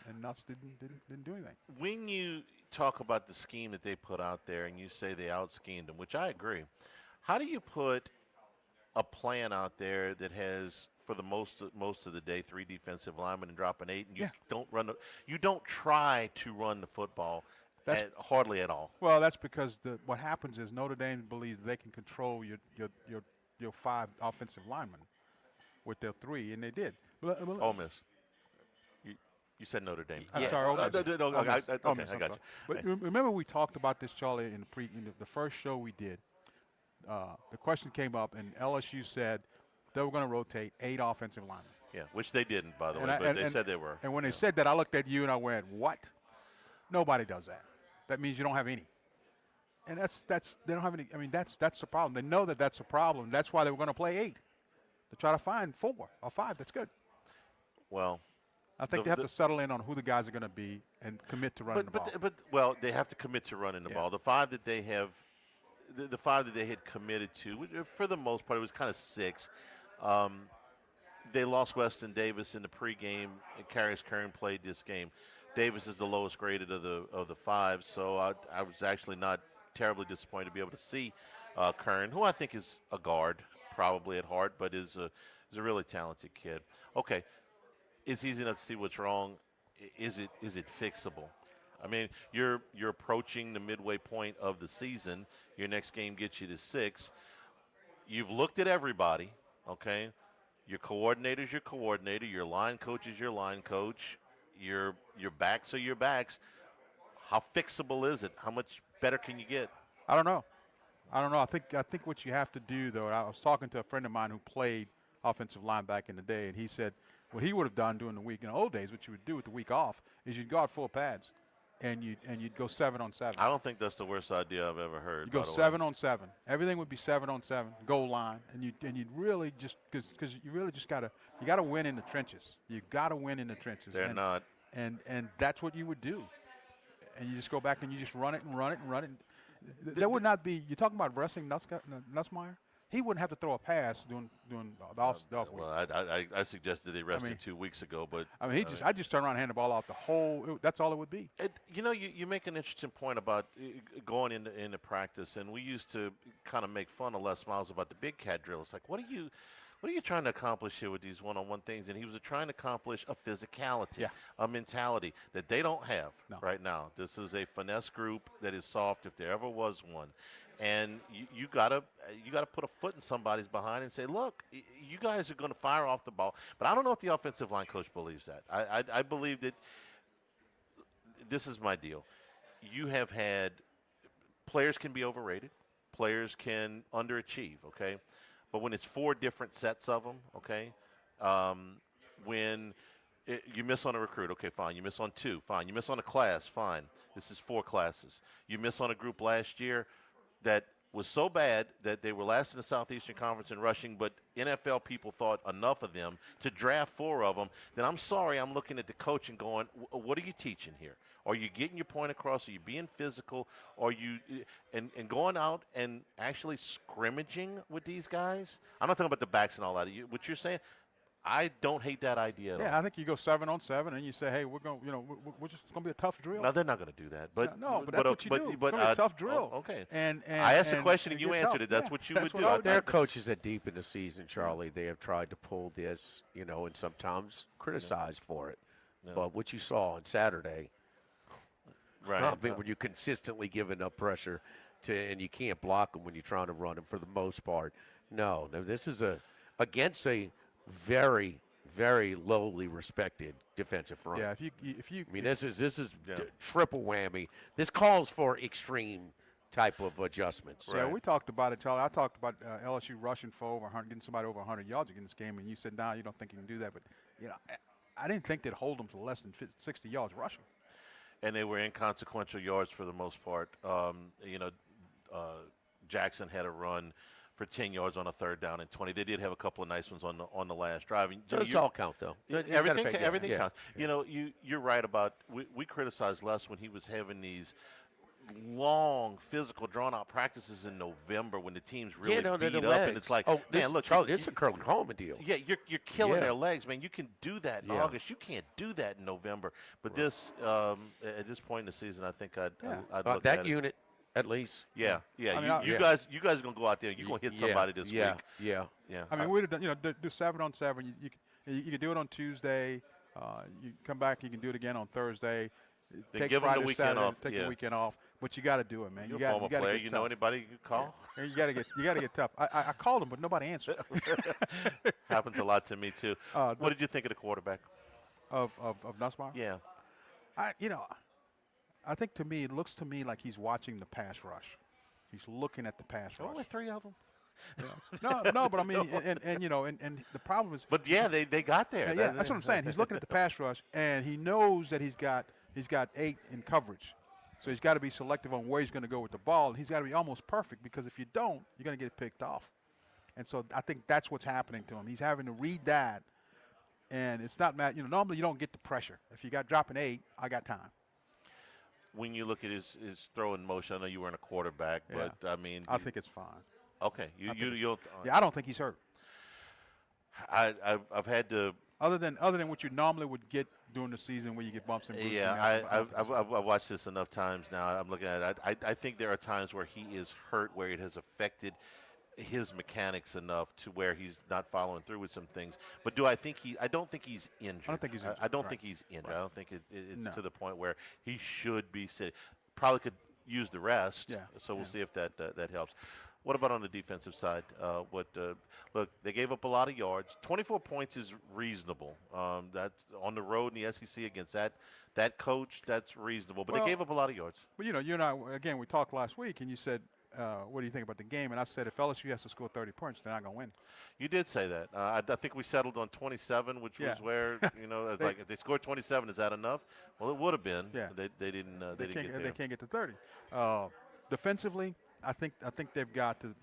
and Nuss didn't do anything. When you talk about the scheme that they put out there and you say they out-schemed them, which I agree, how do you put a plan out there that has, for the most of the day, 3 defensive linemen and dropping 8, and you don't try to run the football hardly at all? Well, that's because what happens is Notre Dame believes they can control your 5 offensive linemen with their 3, and they did. Ole Miss. You said Notre Dame. I'm sorry, Ole Miss. Okay, I got you. But remember we talked about this, Charlie, in the first show we did. The question came up, and LSU said they were going to rotate 8 offensive linemen. Yeah, which they didn't, by the way, but they said they were. And when they said that, I looked at you and I went, what? Nobody does that. That means you don't have any. And they don't have any. I mean, that's the problem. They know that that's a problem. That's why they were going to play 8 to try to find 4 or 5. That's good. Well, I think they have to settle in on who the guys are going to be and commit to running the ball. They have to commit to running the ball. The 5 that they have, the 5 that they had committed to, for the most part, it was kind of 6. They lost Weston Davis in the pregame, and Karius Kern played this game. Davis is the lowest graded of the 5, so I was actually not terribly disappointed to be able to see Kern, who I think is a guard probably at heart, but is a really talented kid. Okay, it's easy enough to see what's wrong. Is it fixable? I mean, you're approaching the midway point of the season. Your next game gets you to 6. You've looked at everybody, okay? Your coordinator's your coordinator. Your line coach is your line coach. Your backs are your backs. How fixable is it? How much better can you get? I don't know. I think what you have to do, though, I was talking to a friend of mine who played offensive line back in the day, and he said what he would have done during the week in the old days, what you would do with the week off, is you'd guard 4 pads, and you'd go 7 on 7. I don't think that's the worst idea I've ever heard. You go 7 on 7. Everything would be 7 on 7, goal line, and you'd really just because you really just gotta win in the trenches. You gotta win in the trenches. They're not. And that's what you would do, and you just go back and you just run it and run it and run it. There would not be. You're talking about wrestling Nussmeier. He wouldn't have to throw a pass doing the off week. Well, I suggested they rested 2 weeks ago, but I just turn around and hand the ball out the whole. That's all it would be. You make an interesting point about going into practice, and we used to kind of make fun of Les Miles about the big cat drill. It's like, what are you trying to accomplish here with these one-on-one things? And he was trying to accomplish a physicality, a mentality that they don't have right now. This is a finesse group that is soft if there ever was one. And you gotta put a foot in somebody's behind and say, look, you guys are going to fire off the ball. But I don't know if the offensive line coach believes that. I believe that this is my deal. You have had players can be overrated. Players can underachieve, okay? But when it's 4 different sets of them, okay, when you miss on a recruit, okay, fine. You miss on 2, fine. You miss on a class, fine. This is 4 classes. You miss on a group last year that was so bad that they were last in the Southeastern Conference in rushing, but NFL people thought enough of them to draft 4 of them, then I'm sorry, I'm looking at the coach and going, what are you teaching here? Are you getting your point across? Are you being physical? Are you and going out and actually scrimmaging with these guys? I'm not talking about the backs and all that. What you're saying, I don't hate that idea at all. I think you go 7-on-7 and you say, hey, we're going, we're just going to be a tough drill. No, they're not going to do that. But but that's what you do. It's going to be a tough drill. Okay. And I asked a question and you answered it. That's what you would do. There are coaches that deep in the season, Charlie, they have tried to pull this, and sometimes criticized for it. Yeah. But what you saw on Saturday, right? When you consistently give enough pressure and you can't block them when you're trying to run them for the most part. No, this is against a very, very lowly respected defensive front. Yeah, if you I mean, this is triple whammy. This calls for extreme type of adjustments. Yeah, we talked about it, Charlie. I talked about LSU rushing for over 100, getting somebody over 100 yards in this game, and you said, you don't think you can do that. But I didn't think they'd hold them to less than 60 yards rushing. And they were inconsequential yards for the most part. Jackson had a run for 10 yards on a 3rd down and 20. They did have a couple of nice ones on the last drive. Those all count, though. Everything counts. You're right about we criticized Les when he was having these long, physical, drawn-out practices in November when the team's really beat up, and it's like, man, look, Charlie, this is a Curlin Coleman deal. Yeah, you're killing their legs, man. You can do that in August. You can't do that in November. But this, at this point in the season, I think I'd look that at unit. At least, you guys are gonna go out there. You're gonna hit somebody this week. Yeah. I mean, we'd have done, do 7-on-7. You can do it on Tuesday. You come back, you can do it again on Thursday. Then take Friday, the weekend Saturday, off. Take the weekend off. But you got to do it, man. You got to get tough. You know anybody you call? Yeah. You got to get tough. I called him, but nobody answered. Happens a lot to me too. What did you think of the quarterback of Nussmeier? Yeah. I think to me, it looks to me like he's watching the pass rush. He's looking at the pass rush. Only 3 of them. No, but I mean, and the problem is. But they got there. Yeah, that's what I'm saying. He's looking at the pass rush, and he knows that he's got 8 in coverage, so he's got to be selective on where he's going to go with the ball, and he's got to be almost perfect because if you don't, you're going to get picked off. And so I think that's what's happening to him. He's having to read that, and it's not normally you don't get the pressure. If you got dropping 8, I got time. When you look at his throw in motion, I know you weren't a quarterback, but I mean, I think it's fine. Okay, I don't think he's hurt. I've had to other than what you normally would get during the season where you get bumps and bruises. Yeah, I've watched this enough times now. I'm looking at it. I think there are times where he is hurt, where it has affected his mechanics enough to where he's not following through with some things. But I don't think he's injured. I don't think he's injured. I don't think he's injured. I don't think it's to the point where he should be sitting. Probably could use the rest. So we'll see if that helps. What about on the defensive side? Look, they gave up a lot of yards. 24 points is reasonable. That's on the road in the SEC against that coach. That's reasonable. But they gave up a lot of yards. But you and I, again, we talked last week, and you said, what do you think about the game? And I said, if LSU has to score 30 points, they're not going to win. You did say that. I think we settled on 27, which was where, like if they scored 27, is that enough? Well, it would have been. Yeah. They didn't get there. They can't get to 30. Defensively, I think they've got to.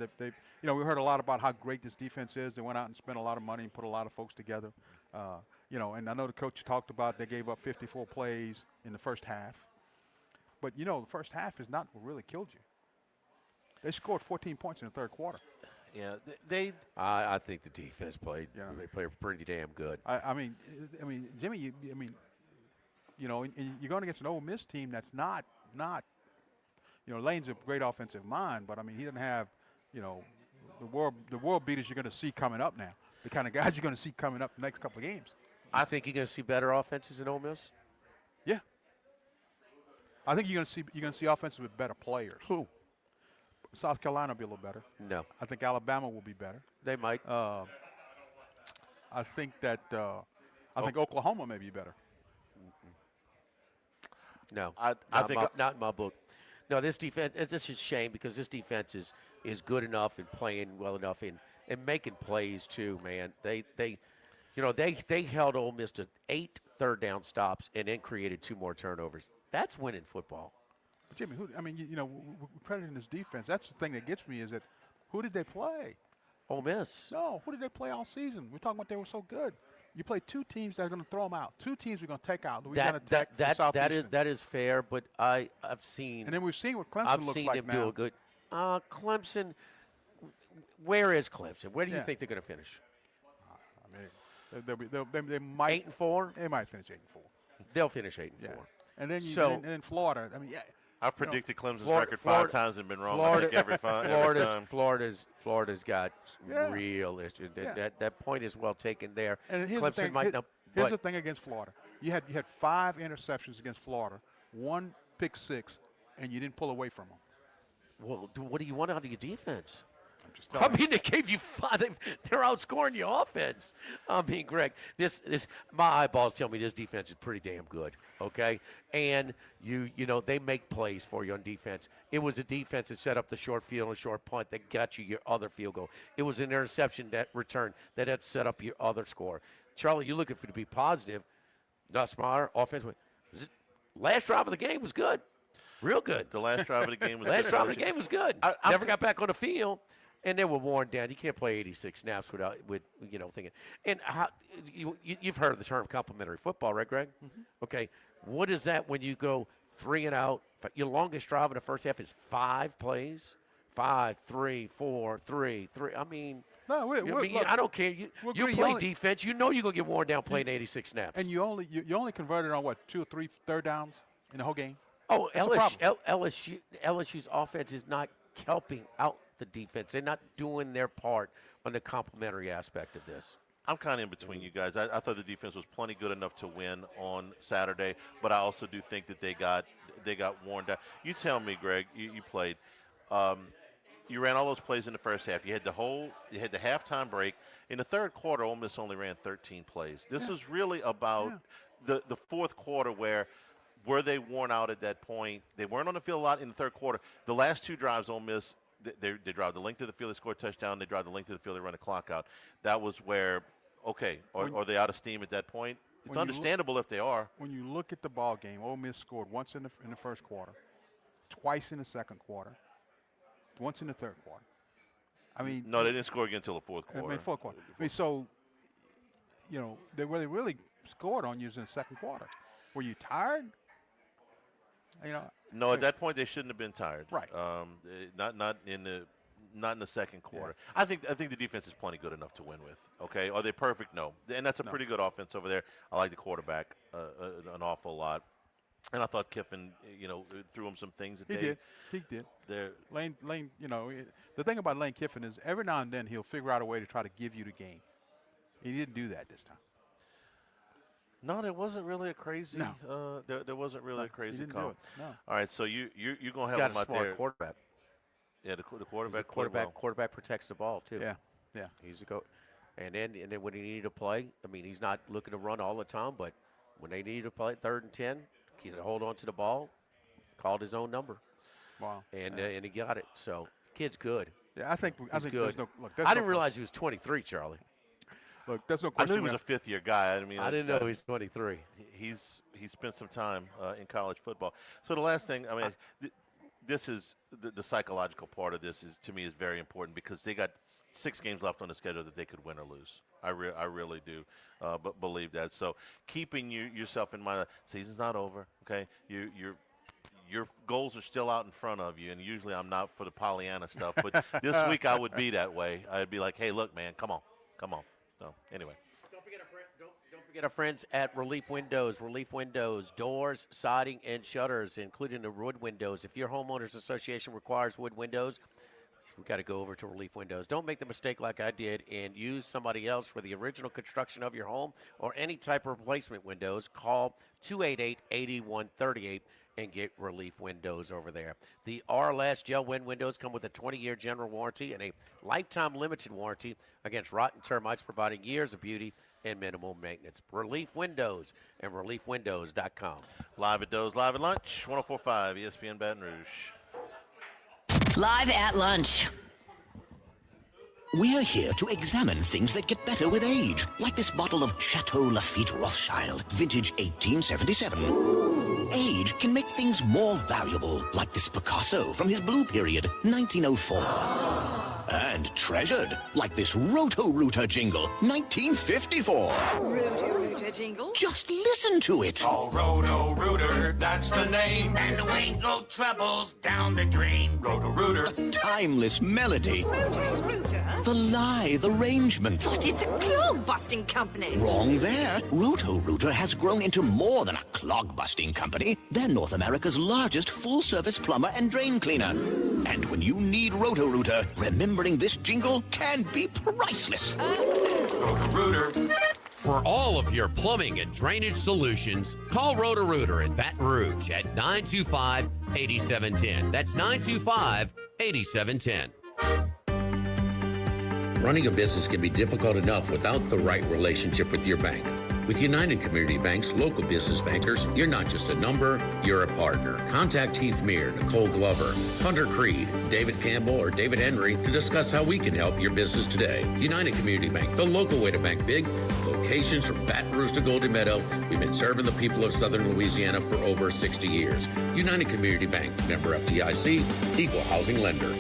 We heard a lot about how great this defense is. They went out and spent a lot of money and put a lot of folks together. And I know the coach talked about they gave up 54 plays in the first half. But the first half is not what really killed you. They scored 14 points in the third quarter. Yeah, they. I think the defense played. Yeah. They played pretty damn good. I mean, Jimmy. You're going against an Ole Miss team that's not. Lane's a great offensive mind, but I mean, he doesn't have, the world beaters you're going to see coming up now. The kind of guys you're going to see coming up the next couple of games. I think you're going to see better offenses in Ole Miss. Yeah. I think you're going to see offenses with better players. Who? South Carolina will be a little better. No. I think Alabama will be better. They might. I think that I think Oklahoma may be better. No, I think not in my book. No, this defense. It's just a shame because this defense is good enough and playing well enough and making plays too. Man, they held Ole Miss to 8 third down stops and then created 2 more turnovers. That's winning football. But Jimmy, we're crediting this defense. That's the thing that gets me is that who did they play? Ole Miss. No, who did they play all season? We're talking about they were so good. You play 2 teams that are going to throw them out. 2 teams we're going to take out. Louisiana Tech and Southeastern. That is fair, but I've seen. And then we've seen what Clemson looks like them do a good. Clemson. Where is Clemson? Where do you think they're going to finish? They might 8-4. They might finish 8-4. They'll finish 8-4. Yeah. And then and then Florida. I mean, yeah. I've predicted Clemson's record 5 times and been wrong. I think every time. Florida's got real issues. That point is well taken there. And here's Clemson might not. Here's the thing against Florida. You had 5 interceptions against Florida, 1 pick 6, and you didn't pull away from them. Well, what do you want out of your defense? I mean, they gave you 5. They're outscoring your offense. I mean, Greg, this my eyeballs tell me this defense is pretty damn good. Okay, and they make plays for you on defense. It was a defense that set up the short field and short punt that got you your other field goal. It was an interception that return that had set up your other score. Charlie, you're looking for to be positive. Nussmeier, offense. Last drive of the game was good, real good. The last drive of the game was last good. drive of the game was good. Never got back on the field. And they were worn down. You can't play 86 snaps with thinking. And you've heard of the term complimentary football, right, Greg? Mm-hmm. Okay. What is that when you go 3 and out? Your longest drive in the first half is 5 plays. 5, 3, 4, 3, 3. I mean, no, I don't care. You play defense. You know you're gonna get worn down playing 86 snaps. And you only converted on what 2 or 3 third downs in the whole game. Oh, LSU's offense is not helping out the defense. They're not doing their part on the complimentary aspect of this. I'm kind of in between you guys. I thought the defense was plenty good enough to win on Saturday, but I also do think that they got worn down. You tell me, Greg, you played. You ran all those plays in the first half. You had the halftime break. In the third quarter, Ole Miss only ran 13 plays. This was really about the fourth quarter where were they worn out at that point? They weren't on the field a lot in the third quarter. The last 2 drives, Ole Miss, they drive the length of the field, they score a touchdown. They drive the length of the field, they run the clock out. That was where, are they out of steam at that point? It's understandable if they are. When you look at the ball game, Ole Miss scored once in the first quarter, twice in the second quarter, once in the third quarter. I mean, no, they didn't score again until the fourth quarter. Fourth quarter. I mean, so they really scored on you in the second quarter. Were you tired? No, at that point they shouldn't have been tired. Right. Not in the second quarter. Yeah. I think the defense is plenty good enough to win with. Okay. Are they perfect? No. And that's a pretty good offense over there. I like the quarterback an awful lot. And I thought Kiffin, threw him some things that He did. Lane, the thing about Lane Kiffin is every now and then he'll figure out a way to try to give you the game. He didn't do that this time. No, there wasn't really a crazy. No. There wasn't really a crazy call. No. All right, so you're gonna have him out there. Quarterback. Yeah, the quarterback. Quarterback protects the ball too. Yeah. He's a go. And then when he needed to play, I mean, he's not looking to run all the time, but when they needed to play 3rd and 10, he could hold on to the ball, called his own number. Wow. And he got it. So kid's good. Yeah, I think good. I didn't realize he was 23, Charlie. Look, there's no question. I knew he was a 5th-year guy. I didn't know he was 23. He spent some time in college football. So the last thing, this is the psychological part of this to me is very important because they got 6 games left on the schedule that they could win or lose. I really do believe that. So keeping yourself in mind, the season's not over. Okay, your goals are still out in front of you, and usually I'm not for the Pollyanna stuff, but this week I would be that way. I'd be like, hey, look, man, come on. So, anyway. Don't forget our friends at Relief Windows. Relief Windows, doors, siding, and shutters, including the wood windows. If your homeowners association requires wood windows, we've got to go over to Relief Windows. Don't make the mistake like I did and use somebody else for the original construction of your home or any type of replacement windows. Call 288-8138 and get Relief Windows over there. The RLS Gel Wind windows come with a 20-year general warranty and a lifetime limited warranty against rotten termites, providing years of beauty and minimal maintenance. Relief Windows and reliefwindows.com. Live at Doe's Live at Lunch, 104.5 ESPN Baton Rouge. Live at lunch. We're here to examine things that get better with age, like this bottle of Chateau Lafite Rothschild, vintage 1877. Age can make things more valuable, like this Picasso from his Blue Period, 1904. And treasured, like this Roto-Rooter jingle, 1954. Roto-Rooter jingle? Just listen to it. Oh, Roto-Rooter, that's the name. And away go troubles down the drain. Roto-Rooter. The timeless melody. Roto-Rooter? The lithe arrangement. But it's a clog-busting company. Wrong there. Roto-Rooter has grown into more than a clog-busting company. They're North America's largest full-service plumber and drain cleaner. And when you need Roto-Rooter, remembering this jingle can be priceless. Roto-Rooter. For all of your plumbing and drainage solutions, call Roto-Rooter in Baton Rouge at 925-8710. That's 925-8710. Running a business can be difficult enough without the right relationship with your bank. With United Community Bank's local business bankers, you're not just a number, you're a partner. Contact Heath Meir, Nicole Glover, Hunter Creed, David Campbell, or David Henry to discuss how we can help your business today. United Community Bank, the local way to bank big. Locations from Baton Rouge to Golden Meadow. We've been serving the people of Southern Louisiana for over 60 years. United Community Bank, member FDIC, equal housing lender.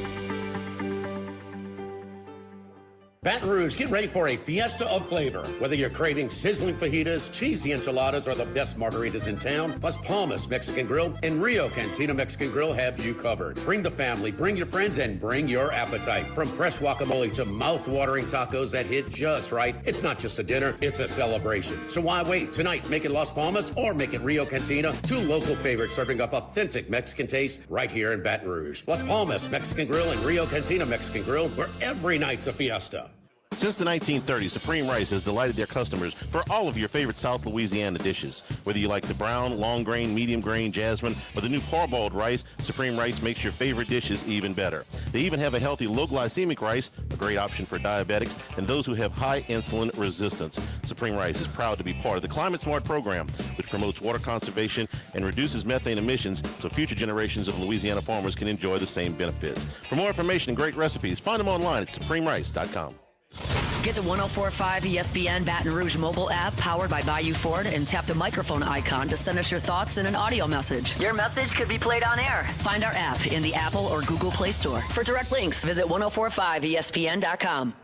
Baton Rouge, get ready for a fiesta of flavor. Whether you're craving sizzling fajitas, cheesy enchiladas, or the best margaritas in town, Las Palmas Mexican Grill and Rio Cantina Mexican Grill have you covered. Bring the family, bring your friends, and bring your appetite. From fresh guacamole to mouth-watering tacos that hit just right, it's not just a dinner, it's a celebration. So why wait? Tonight, make it Las Palmas or make it Rio Cantina, two local favorites serving up authentic Mexican taste right here in Baton Rouge. Las Palmas Mexican Grill and Rio Cantina Mexican Grill, where every night's a fiesta. Since the 1930s, Supreme Rice has delighted their customers for all of your favorite South Louisiana dishes. Whether you like the brown, long grain, medium grain, jasmine, or the new parboiled rice, Supreme Rice makes your favorite dishes even better. They even have a healthy low glycemic rice, a great option for diabetics and those who have high insulin resistance. Supreme Rice is proud to be part of the Climate Smart program, which promotes water conservation and reduces methane emissions so future generations of Louisiana farmers can enjoy the same benefits. For more information and great recipes, find them online at supremerice.com. Get the 104.5 ESPN Baton Rouge mobile app powered by Bayou Ford and tap the microphone icon to send us your thoughts in an audio message. Your message could be played on air. Find our app in the Apple or Google Play Store. For direct links, visit 1045ESPN.com.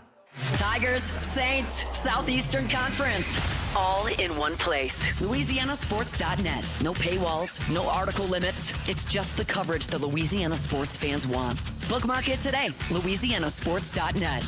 Tigers, Saints, Southeastern Conference, all in one place. LouisianaSports.net. No paywalls, no article limits. It's just the coverage the Louisiana sports fans want. Bookmark it today. LouisianaSports.net.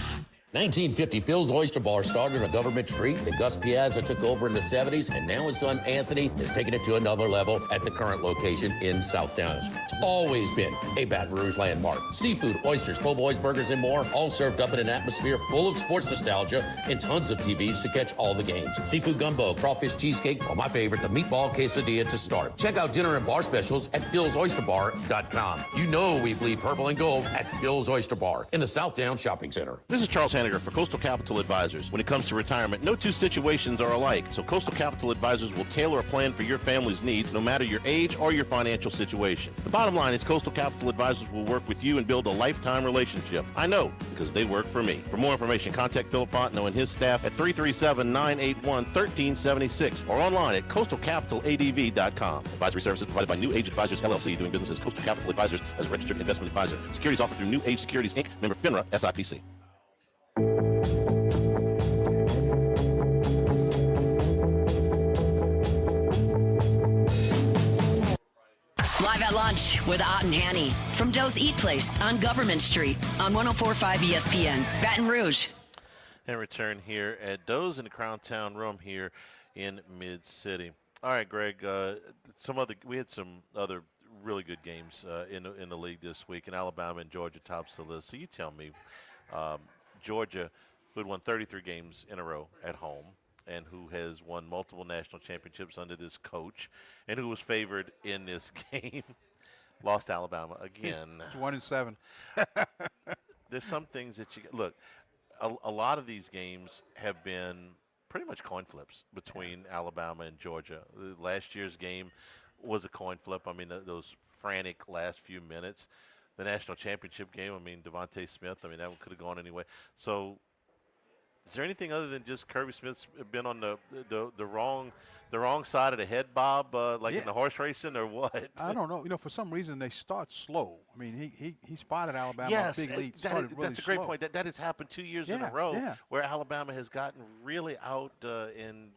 1950, Phil's Oyster Bar started on Government Street, then Gus Piazza took over in the 70s, and now his son Anthony is taking it to another level at the current location in South Downs. It's always been a Baton Rouge landmark. Seafood, oysters, po' boys, burgers, and more, all served up in an atmosphere full of sports nostalgia and tons of TVs to catch all the games. Seafood gumbo, crawfish cheesecake, or my favorite, the meatball quesadilla to start. Check out dinner and bar specials at philsoysterbar.com. You know we bleed purple and gold at Phil's Oyster Bar in the South Downs Shopping Center. This is Charles Hanniger for Coastal Capital Advisors. When it comes to retirement, no two situations are alike, so Coastal Capital Advisors will tailor a plan for your family's needs no matter your age or your financial situation. The bottom line is Coastal Capital Advisors will work with you and build a lifetime relationship. I know, because they work for me. For more information, contact Philip Fontenot and his staff at 337-981-1376 or online at coastalcapitaladv.com. Advisory services provided by New Age Advisors, LLC, doing business as Coastal Capital Advisors as a registered investment advisor. Securities offered through New Age Securities, Inc., member FINRA, SIPC. Live at lunch. Lunch with Ott and Hanny from Doe's Eat Place on Government Street on 104.5 ESPN, Baton Rouge. And return here at Doe's in the Crown Town Room here in Mid-City. All right, Greg, we had some other really good games in the league this week, and Alabama and Georgia tops the list. So you tell me, Georgia, who had won 33 games in a row at home, and who has won multiple national championships under this coach, and who was favored in this game, lost to Alabama again. It's 1-7. There's some things that look. A lot of these games have been pretty much coin flips between Alabama and Georgia. Last year's game was a coin flip. I mean, those frantic last few minutes. The national championship game, I mean, Devontae Smith, I mean, that one could have gone anyway. So is there anything other than just Kirby Smith's been on the wrong side of the head, Bob, in the horse racing, or what? I don't know. For some reason they start slow. I mean, he spotted Alabama yes, big lead. That's a great point. That has happened 2 years in a row where Alabama has gotten really out and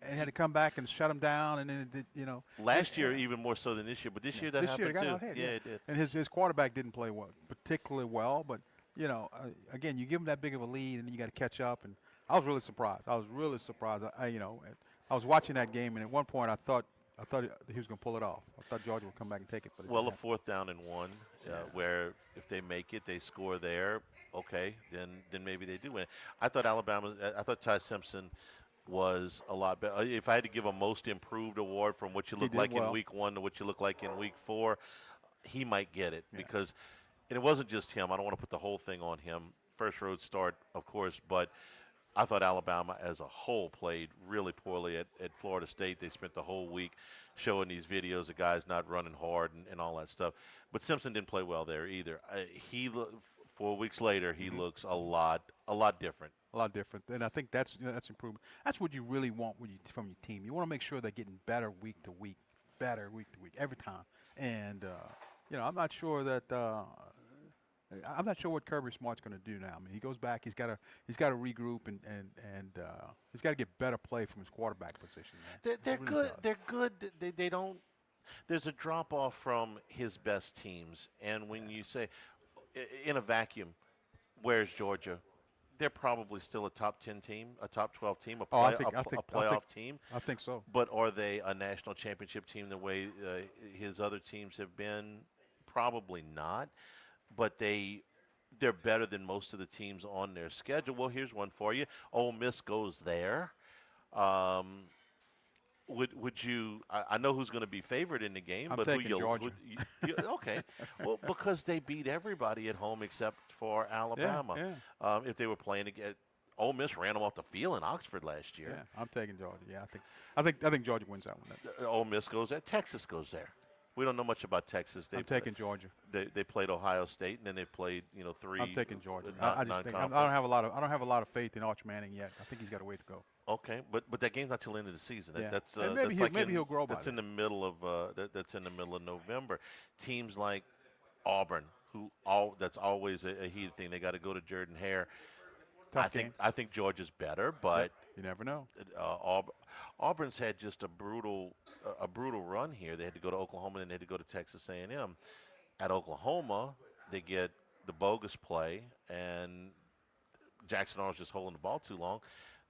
had to come back and shut them down, and then it did, Last year even more so than this year, but this year that happened year, got too. out ahead, it did. And his quarterback didn't play particularly well, but again, you give him that big of a lead, and then you got to catch up. And I was really surprised. I was watching that game, and at one point I thought he was going to pull it off. I thought Georgia would come back and take it. But a 4th down and 1, where if they make it, they score there. Okay, then maybe they do win. I thought Ty Simpson was a lot better. If I had to give a most improved award from what you look like in week 1 to what you look like in week 4, he might get it because. And it wasn't just him. I don't want to put the whole thing on him. First road start, of course, but I thought Alabama as a whole played really poorly at Florida State. They spent the whole week showing these videos of guys not running hard and all that stuff. But Simpson didn't play well there either. 4 weeks later, he looks a lot different. A lot different, and I think that's improvement. That's what you really want from your team. You want to make sure they're getting better week to week, every time. And I'm not sure that. I'm not sure what Kirby Smart's going to do now. I mean, he goes back. He's got to regroup and he's got to get better play from his quarterback position. They're good. They're good. They don't. There's a drop off from his best teams, and when you say in a vacuum, where's Georgia? They're probably still a top 10 team, a top 12 team, a playoff team. I think so. But are they a national championship team the way his other teams have been? Probably not. But they're better than most of the teams on their schedule. Well, here's one for you. Ole Miss goes there. Would you? I know who's going to be favored in the game, but taking Georgia. Okay. Well, because they beat everybody at home except for Alabama. Yeah. If they were playing again, Ole Miss ran them off the field in Oxford last year. Yeah, I'm taking Georgia. Yeah, I think Georgia wins that one. Ole Miss goes there. Texas goes there. We don't know much about Texas. I'm taking Georgia. They played Ohio State, and then they played 3. I'm taking Georgia. I just think I don't have a lot of faith in Arch Manning yet. I think he's got a way to go. Okay, but that game's not till the end of the season. Yeah. That's maybe he'll grow by That's in the middle of that's in the middle of November. Teams like Auburn, that's always a heated thing. They got to go to Jordan Hare. I think Georgia's better, but you never know. Auburn's had just a brutal run here. They had to go to Oklahoma, and they had to go to Texas A&M. At Oklahoma, they get the bogus play, and Jackson Arnold's just holding the ball too long.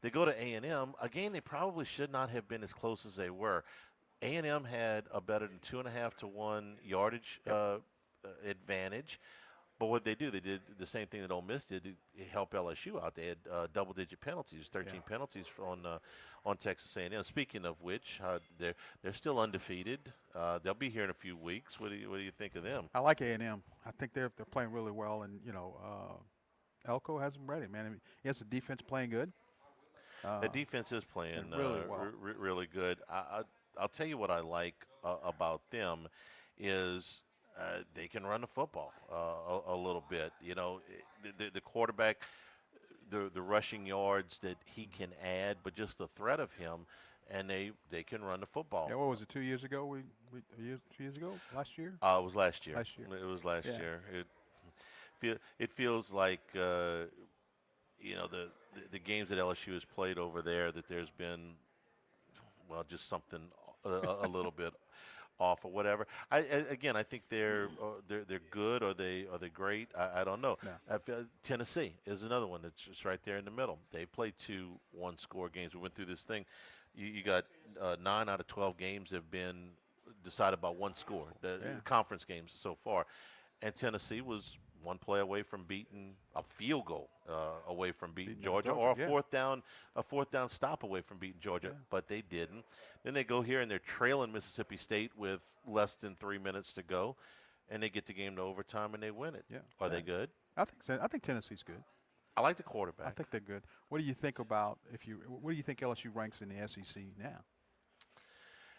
They go to A&M. Again, they probably should not have been as close as they were. A&M had a better than 2.5 to 1 yardage advantage. But what they do, they did the same thing that Ole Miss did to help LSU out. They had double-digit penalties, 13 penalties on Texas A&M. Speaking of which, they're still undefeated. They'll be here in a few weeks. What do you think of them? I like A&M. I think they're playing really well, and Elko has them ready, man. I mean, he has the defense playing good. The defense is playing really well. Really good. I'll tell you what I like about them is. They can run the football a little bit. The quarterback, the rushing yards that he can add, but just the threat of him, and they can run the football. Yeah, what was it, 2 years ago? 2 years ago? Last year? It was last year. It was last year. It feels like the games that LSU has played over there that there's been just something a little bit off or whatever. I think they're good or they're great. I don't know. No. Tennessee is another one that's just right there in the middle. They play 2 one-score games. We went through this thing. You got 9 out of 12 games have been decided by one score. The conference games so far, and Tennessee was one play away from beating a field goal away from beating Georgia, or a fourth down stop away from beating Georgia, but they didn't. Then they go here and they're trailing Mississippi State with less than 3 minutes to go, and they get the game to overtime and they win it. Are they good? I think so. I think Tennessee's good. I like the quarterback. I think they're good. What do you think about what do you think LSU ranks in the SEC now?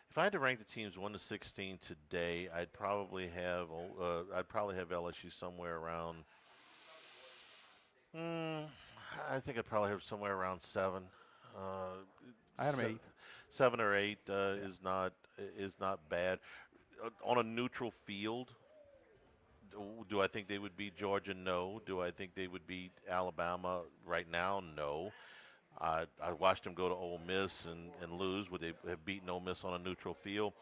If I had to rank the teams 1 to 16 today, I'd probably have LSU somewhere around. I think I'd probably have somewhere around 7. I had them 8. 7 or 8 is not bad. On a neutral field, do I think they would beat Georgia? No. Do I think they would beat Alabama right now? No. I watched them go to Ole Miss and lose. Would they have beaten Ole Miss on a neutral field?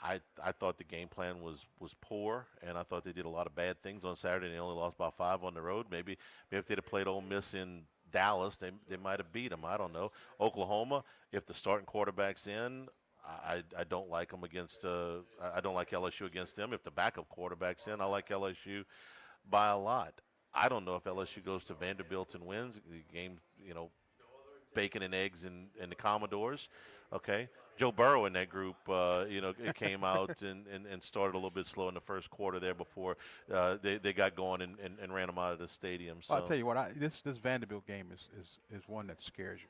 I thought the game plan was poor, and I thought they did a lot of bad things on Saturday, and they only lost by 5 on the road. Maybe if they'd have played Ole Miss in Dallas, they might have beat them. I don't know. Oklahoma, if the starting quarterback's in, I don't like them against. I don't like LSU against them. If the backup quarterback's in, I like LSU by a lot. I don't know if LSU goes to Vanderbilt and wins the game. Bacon and eggs and the Commodores. Okay, Joe Burrow in that group. It came out and started a little bit slow in the first quarter there before they got going and ran them out of the stadium. So I'll tell you what, this Vanderbilt game is one that scares you.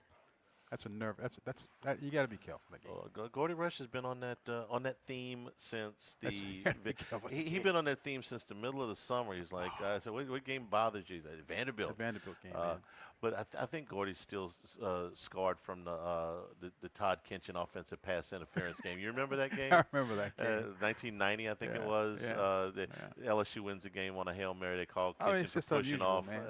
That's a nerve. That you got to be careful. That game. Gordy Rush has been on that theme since he's been on that theme since the middle of the summer. He's like, I said, what game bothers you? Vanderbilt. The Vanderbilt game. But I think Gordy's still scarred from the Todd Kinchin offensive pass interference game. You remember that game? I remember that game. 1990, I think it was. LSU wins the game on a Hail Mary. They call Kinchin for pushing unusual, off. Man.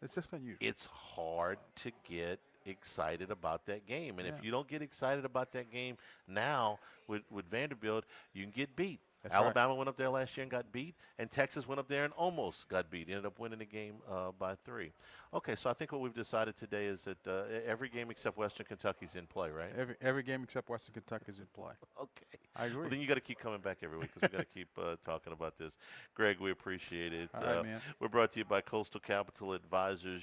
It's just unusual. It's hard to get excited about that game, and if you don't get excited about that game now with Vanderbilt, you can get beat. Alabama went up there last year and got beat, and Texas went up there and almost got beat. Ended up winning the game by 3. Okay, so I think what we've decided today is that every game except Western Kentucky's in play, right? Every game except Western Kentucky's in play. Okay. I agree. Well, then you got to keep coming back every week because we got to keep talking about this. Greg, we appreciate it. All right, man. We're brought to you by Coastal Capital Advisors.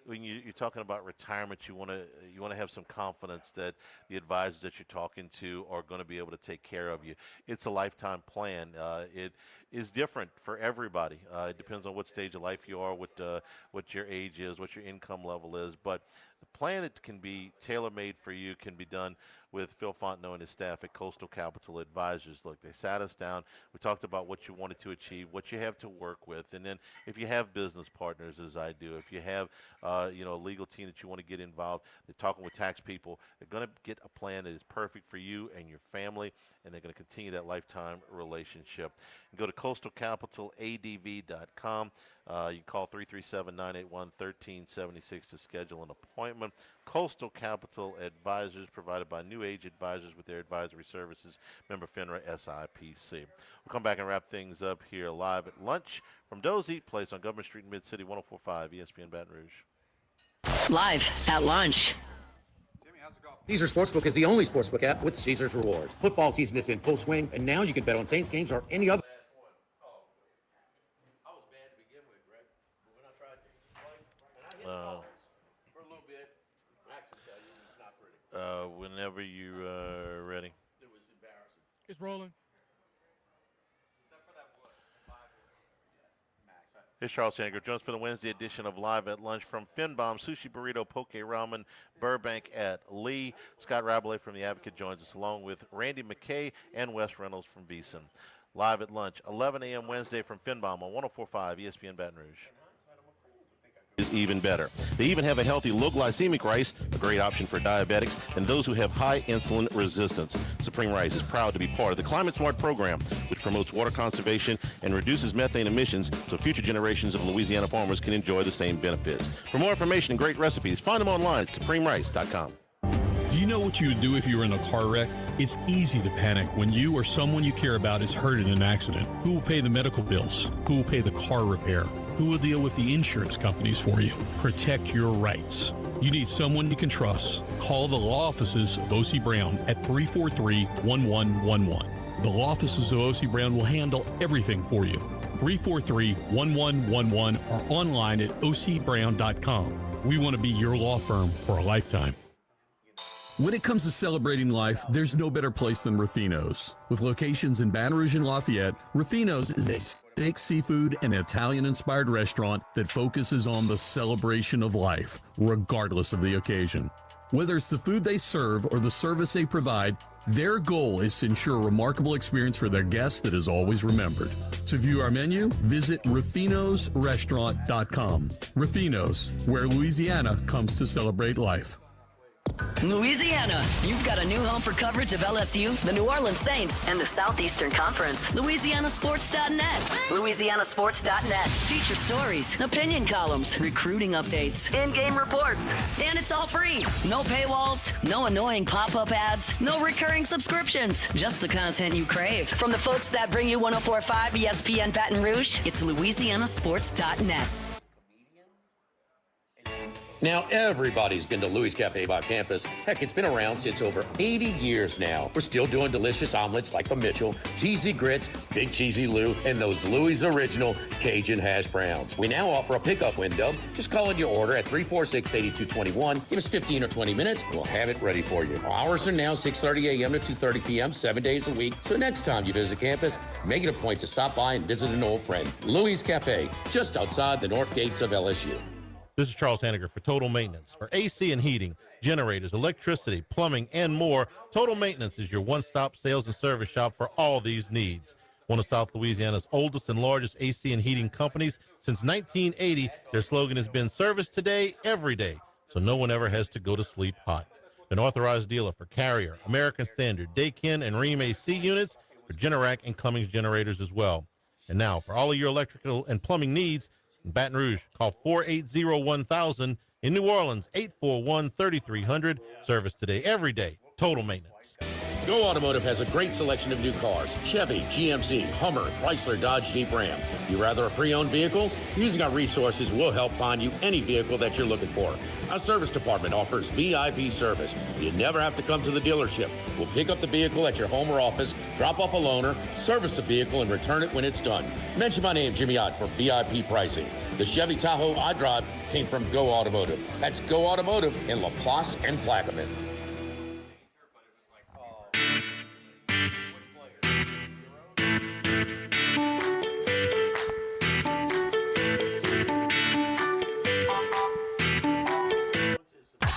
When you're talking about retirement, you want to have some confidence that the advisors that you're talking to are going to be able to take care of you. It's a lifetime plan. It is different for everybody. It depends on what stage of life you are, what your age is, what your income level is. But the plan that can be tailor-made for you can be done with Phil Fontenot and his staff at Coastal Capital Advisors. Look, they sat us down. We talked about what you wanted to achieve, what you have to work with, and then if you have business partners, as I do, if you have a legal team that you want to get involved, they're talking with tax people. They're going to get a plan that is perfect for you and your family, and they're going to continue that lifetime relationship. And go to coastalcapitaladv.com. You call 337-981-1376 to schedule an appointment. Coastal Capital Advisors, provided by New Age Advisors with their advisory services. Member FINRA SIPC. We'll come back and wrap things up here live at lunch from Doe's Eat Place on Government Street in Mid-City, 104.5 ESPN Baton Rouge. Live at lunch. Caesars Sportsbook is the only sportsbook app with Caesars Rewards. Football season is in full swing, and now you can bet on Saints games or any other. Whenever you're ready. It was embarrassing. It's rolling. Here's Charles Sandger. Jones for the Wednesday edition of Live at Lunch from Finbom, Sushi Burrito, Poke Ramen, Burbank at Lee. Scott Rabelais from The Advocate joins us, along with Randy McKay and Wes Reynolds from VEASAN. Live at Lunch, 11 a.m. Wednesday from Finbom on 104.5 ESPN Baton Rouge. Is even better. They even have a healthy low glycemic rice, a great option for diabetics and those who have high insulin resistance. Supreme Rice is proud to be part of the Climate Smart program, which promotes water conservation and reduces methane emissions so future generations of Louisiana farmers can enjoy the same benefits. For more information and great recipes, find them online at supremerice.com. Do you know what you would do if you were in a car wreck? It's easy to panic when you or someone you care about is hurt in an accident. Who will pay the medical bills? Who will pay the car repair? Who will deal with the insurance companies for you? Protect your rights. You need someone you can trust. Call the law offices of O.C. Brown at 343-1111. The law offices of O.C. Brown will handle everything for you. 343-1111 or online at ocbrown.com. We want to be your law firm for a lifetime. When it comes to celebrating life, there's no better place than Ruffino's. With locations in Baton Rouge and Lafayette, Ruffino's is a steak, seafood, and Italian-inspired restaurant that focuses on the celebration of life, regardless of the occasion. Whether it's the food they serve or the service they provide, their goal is to ensure a remarkable experience for their guests that is always remembered. To view our menu, visit ruffinosrestaurant.com. Ruffino's, where Louisiana comes to celebrate life. Louisiana, you've got a new home for coverage of LSU, the New Orleans Saints, and the Southeastern Conference. LouisianaSports.net. LouisianaSports.net. Feature stories, opinion columns, recruiting updates, in-game reports. And it's all free. No paywalls, no annoying pop-up ads, no recurring subscriptions. Just the content you crave. From the folks that bring you 104.5 ESPN Baton Rouge, it's LouisianaSports.net. Now, everybody's been to Louis Cafe by campus. Heck, it's been around since over 80 years now. We're still doing delicious omelets like the Mitchell, cheesy grits, big cheesy Lou, and those Louis original Cajun hash browns. We now offer a pickup window. Just call in your order at 346-8221. Give us 15 or 20 minutes, and we'll have it ready for you. Our hours are now 6:30 a.m. to 2:30 p.m., 7 days a week. So next time you visit campus, make it a point to stop by and visit an old friend. Louis Cafe, just outside the north gates of LSU. This is Charles Hanniger for Total Maintenance. For AC and heating, generators, electricity, plumbing, and more, Total Maintenance is your one-stop sales and service shop for all these needs. One of South Louisiana's oldest and largest AC and heating companies. Since 1980, their slogan has been service today, every day, so no one ever has to go to sleep hot. An authorized dealer for Carrier, American Standard, Daikin, and Rheem AC units, for Generac and Cummins generators as well. And now, for all of your electrical and plumbing needs, in Baton Rouge, call 480-1000. In New Orleans, 841-3300. Service today, every day. Total Maintenance. Go Automotive has a great selection of new cars. Chevy, GMC, Hummer, Chrysler, Dodge, Jeep, Ram. You rather a pre-owned vehicle? Using our resources, we'll help find you any vehicle that you're looking for. Our service department offers VIP service. You never have to come to the dealership. We'll pick up the vehicle at your home or office, drop off a loaner, service the vehicle, and return it when it's done. Mention my name, Jimmy Ott, for VIP pricing. The Chevy Tahoe I drive came from Go Automotive. That's Go Automotive in LaPlace and Plaquemine.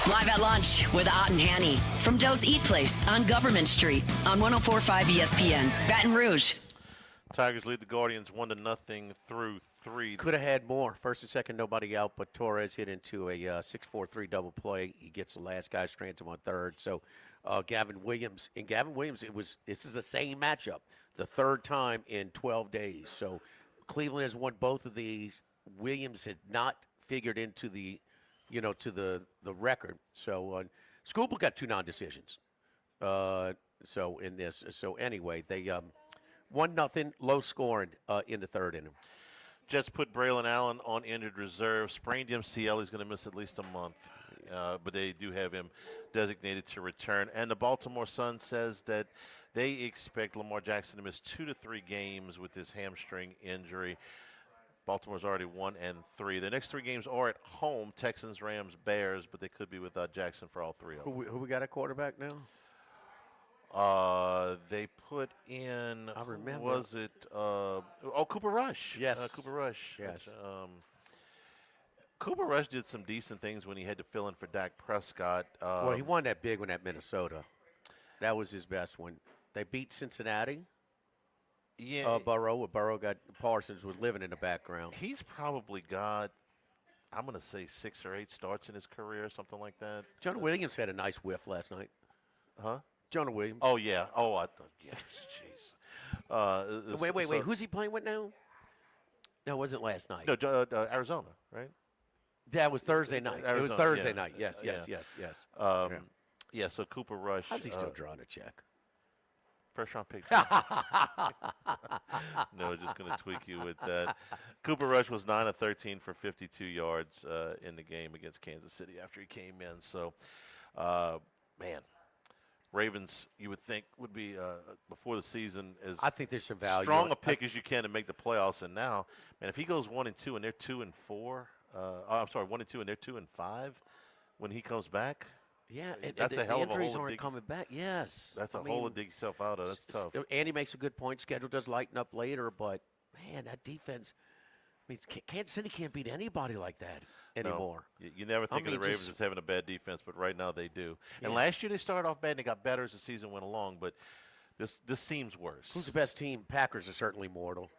Live at lunch with Ott and Hanny from Doe's Eat Place on Government Street on 104.5 ESPN, Baton Rouge. Tigers lead the Guardians 1-0 through 3. Could have had more. First and second, nobody out, but Torres hit into a 6-4-3 double play. He gets the last guy stranded on third. So Gavin Williams, this is the same matchup, the third time in 12 days. So Cleveland has won both of these. Williams had not figured into the to the record. So Scoobel got 2 non-decisions. So in this. So anyway, they 1-0, low scoring in the third inning. Jets put Braylon Allen on injured reserve. Sprained MCL. He's going to miss at least a month. But they do have him designated to return. And the Baltimore Sun says that they expect Lamar Jackson to miss 2 to 3 games with this hamstring injury. Baltimore's already 1-3. The next 3 games are at home: Texans, Rams, Bears, but they could be without Jackson for all 3 of them. Who we got at quarterback now? They put in. I remember. Was it? Cooper Rush. Yes. Cooper Rush. Yes. Which, Cooper Rush did some decent things when he had to fill in for Dak Prescott. Well, he won that big one at Minnesota. That was his best one. They beat Cincinnati. Yeah. Burrow got Parsons was living in the background. He's probably got, I'm going to say 6 or 8 starts in his career, something like that. Jonah Williams had a nice whiff last night. Huh? Jonah Williams. Oh, yeah. Oh, I thought, yes, jeez. Wait. Who's he playing with now? No, it wasn't last night. No, Arizona, right? That was Thursday night. Arizona, it was Thursday yeah. night. Yes. Yeah, so Cooper Rush. How's he still drawing a check? First round pick. No, just going to tweak you with that. Cooper Rush was 9 of 13 for 52 yards in the game against Kansas City after he came in. So, man, Ravens, you would think, would be before the season as I think there's some value. Strong a pick as you can to make the playoffs. And now, man, if he goes 1-2 and they're 2-4, I'm sorry, 1-2 and they're 2-5 when he comes back. Yeah, that's a hell of a injuries hole aren't coming back. Yes, that's a hole to dig yourself out of. That's tough. Andy makes a good point. Schedule does lighten up later, but man, that defense. I mean, Kansas City can't beat anybody like that anymore. No, you never think of the Ravens as having a bad defense, but right now they do. And last year they started off bad and they got better as the season went along, but this seems worse. Who's the best team? Packers are certainly mortal.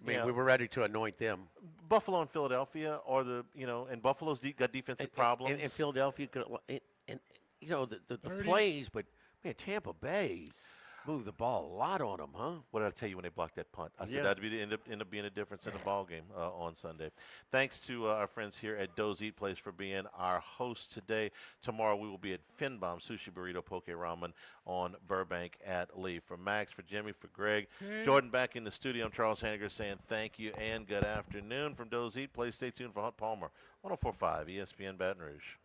I mean, we were ready to anoint them. Buffalo and Philadelphia are and Buffalo's got defensive problems. And Philadelphia could, the plays, but man, Tampa Bay moved the ball a lot on them, huh? What did I tell you when they blocked that punt? I said that'd end up being a difference in the ball game on Sunday. Thanks to our friends here at Doe's Eat Place for being our host today. Tomorrow we will be at Finbom Sushi Burrito Poke Ramen on Burbank at Lee. For Max, for Jimmy, for Greg, Jordan back in the studio. I'm Charles Hanniger saying thank you and good afternoon from Doe's Eat Place. Stay tuned for Hunt Palmer, 104.5 ESPN Baton Rouge.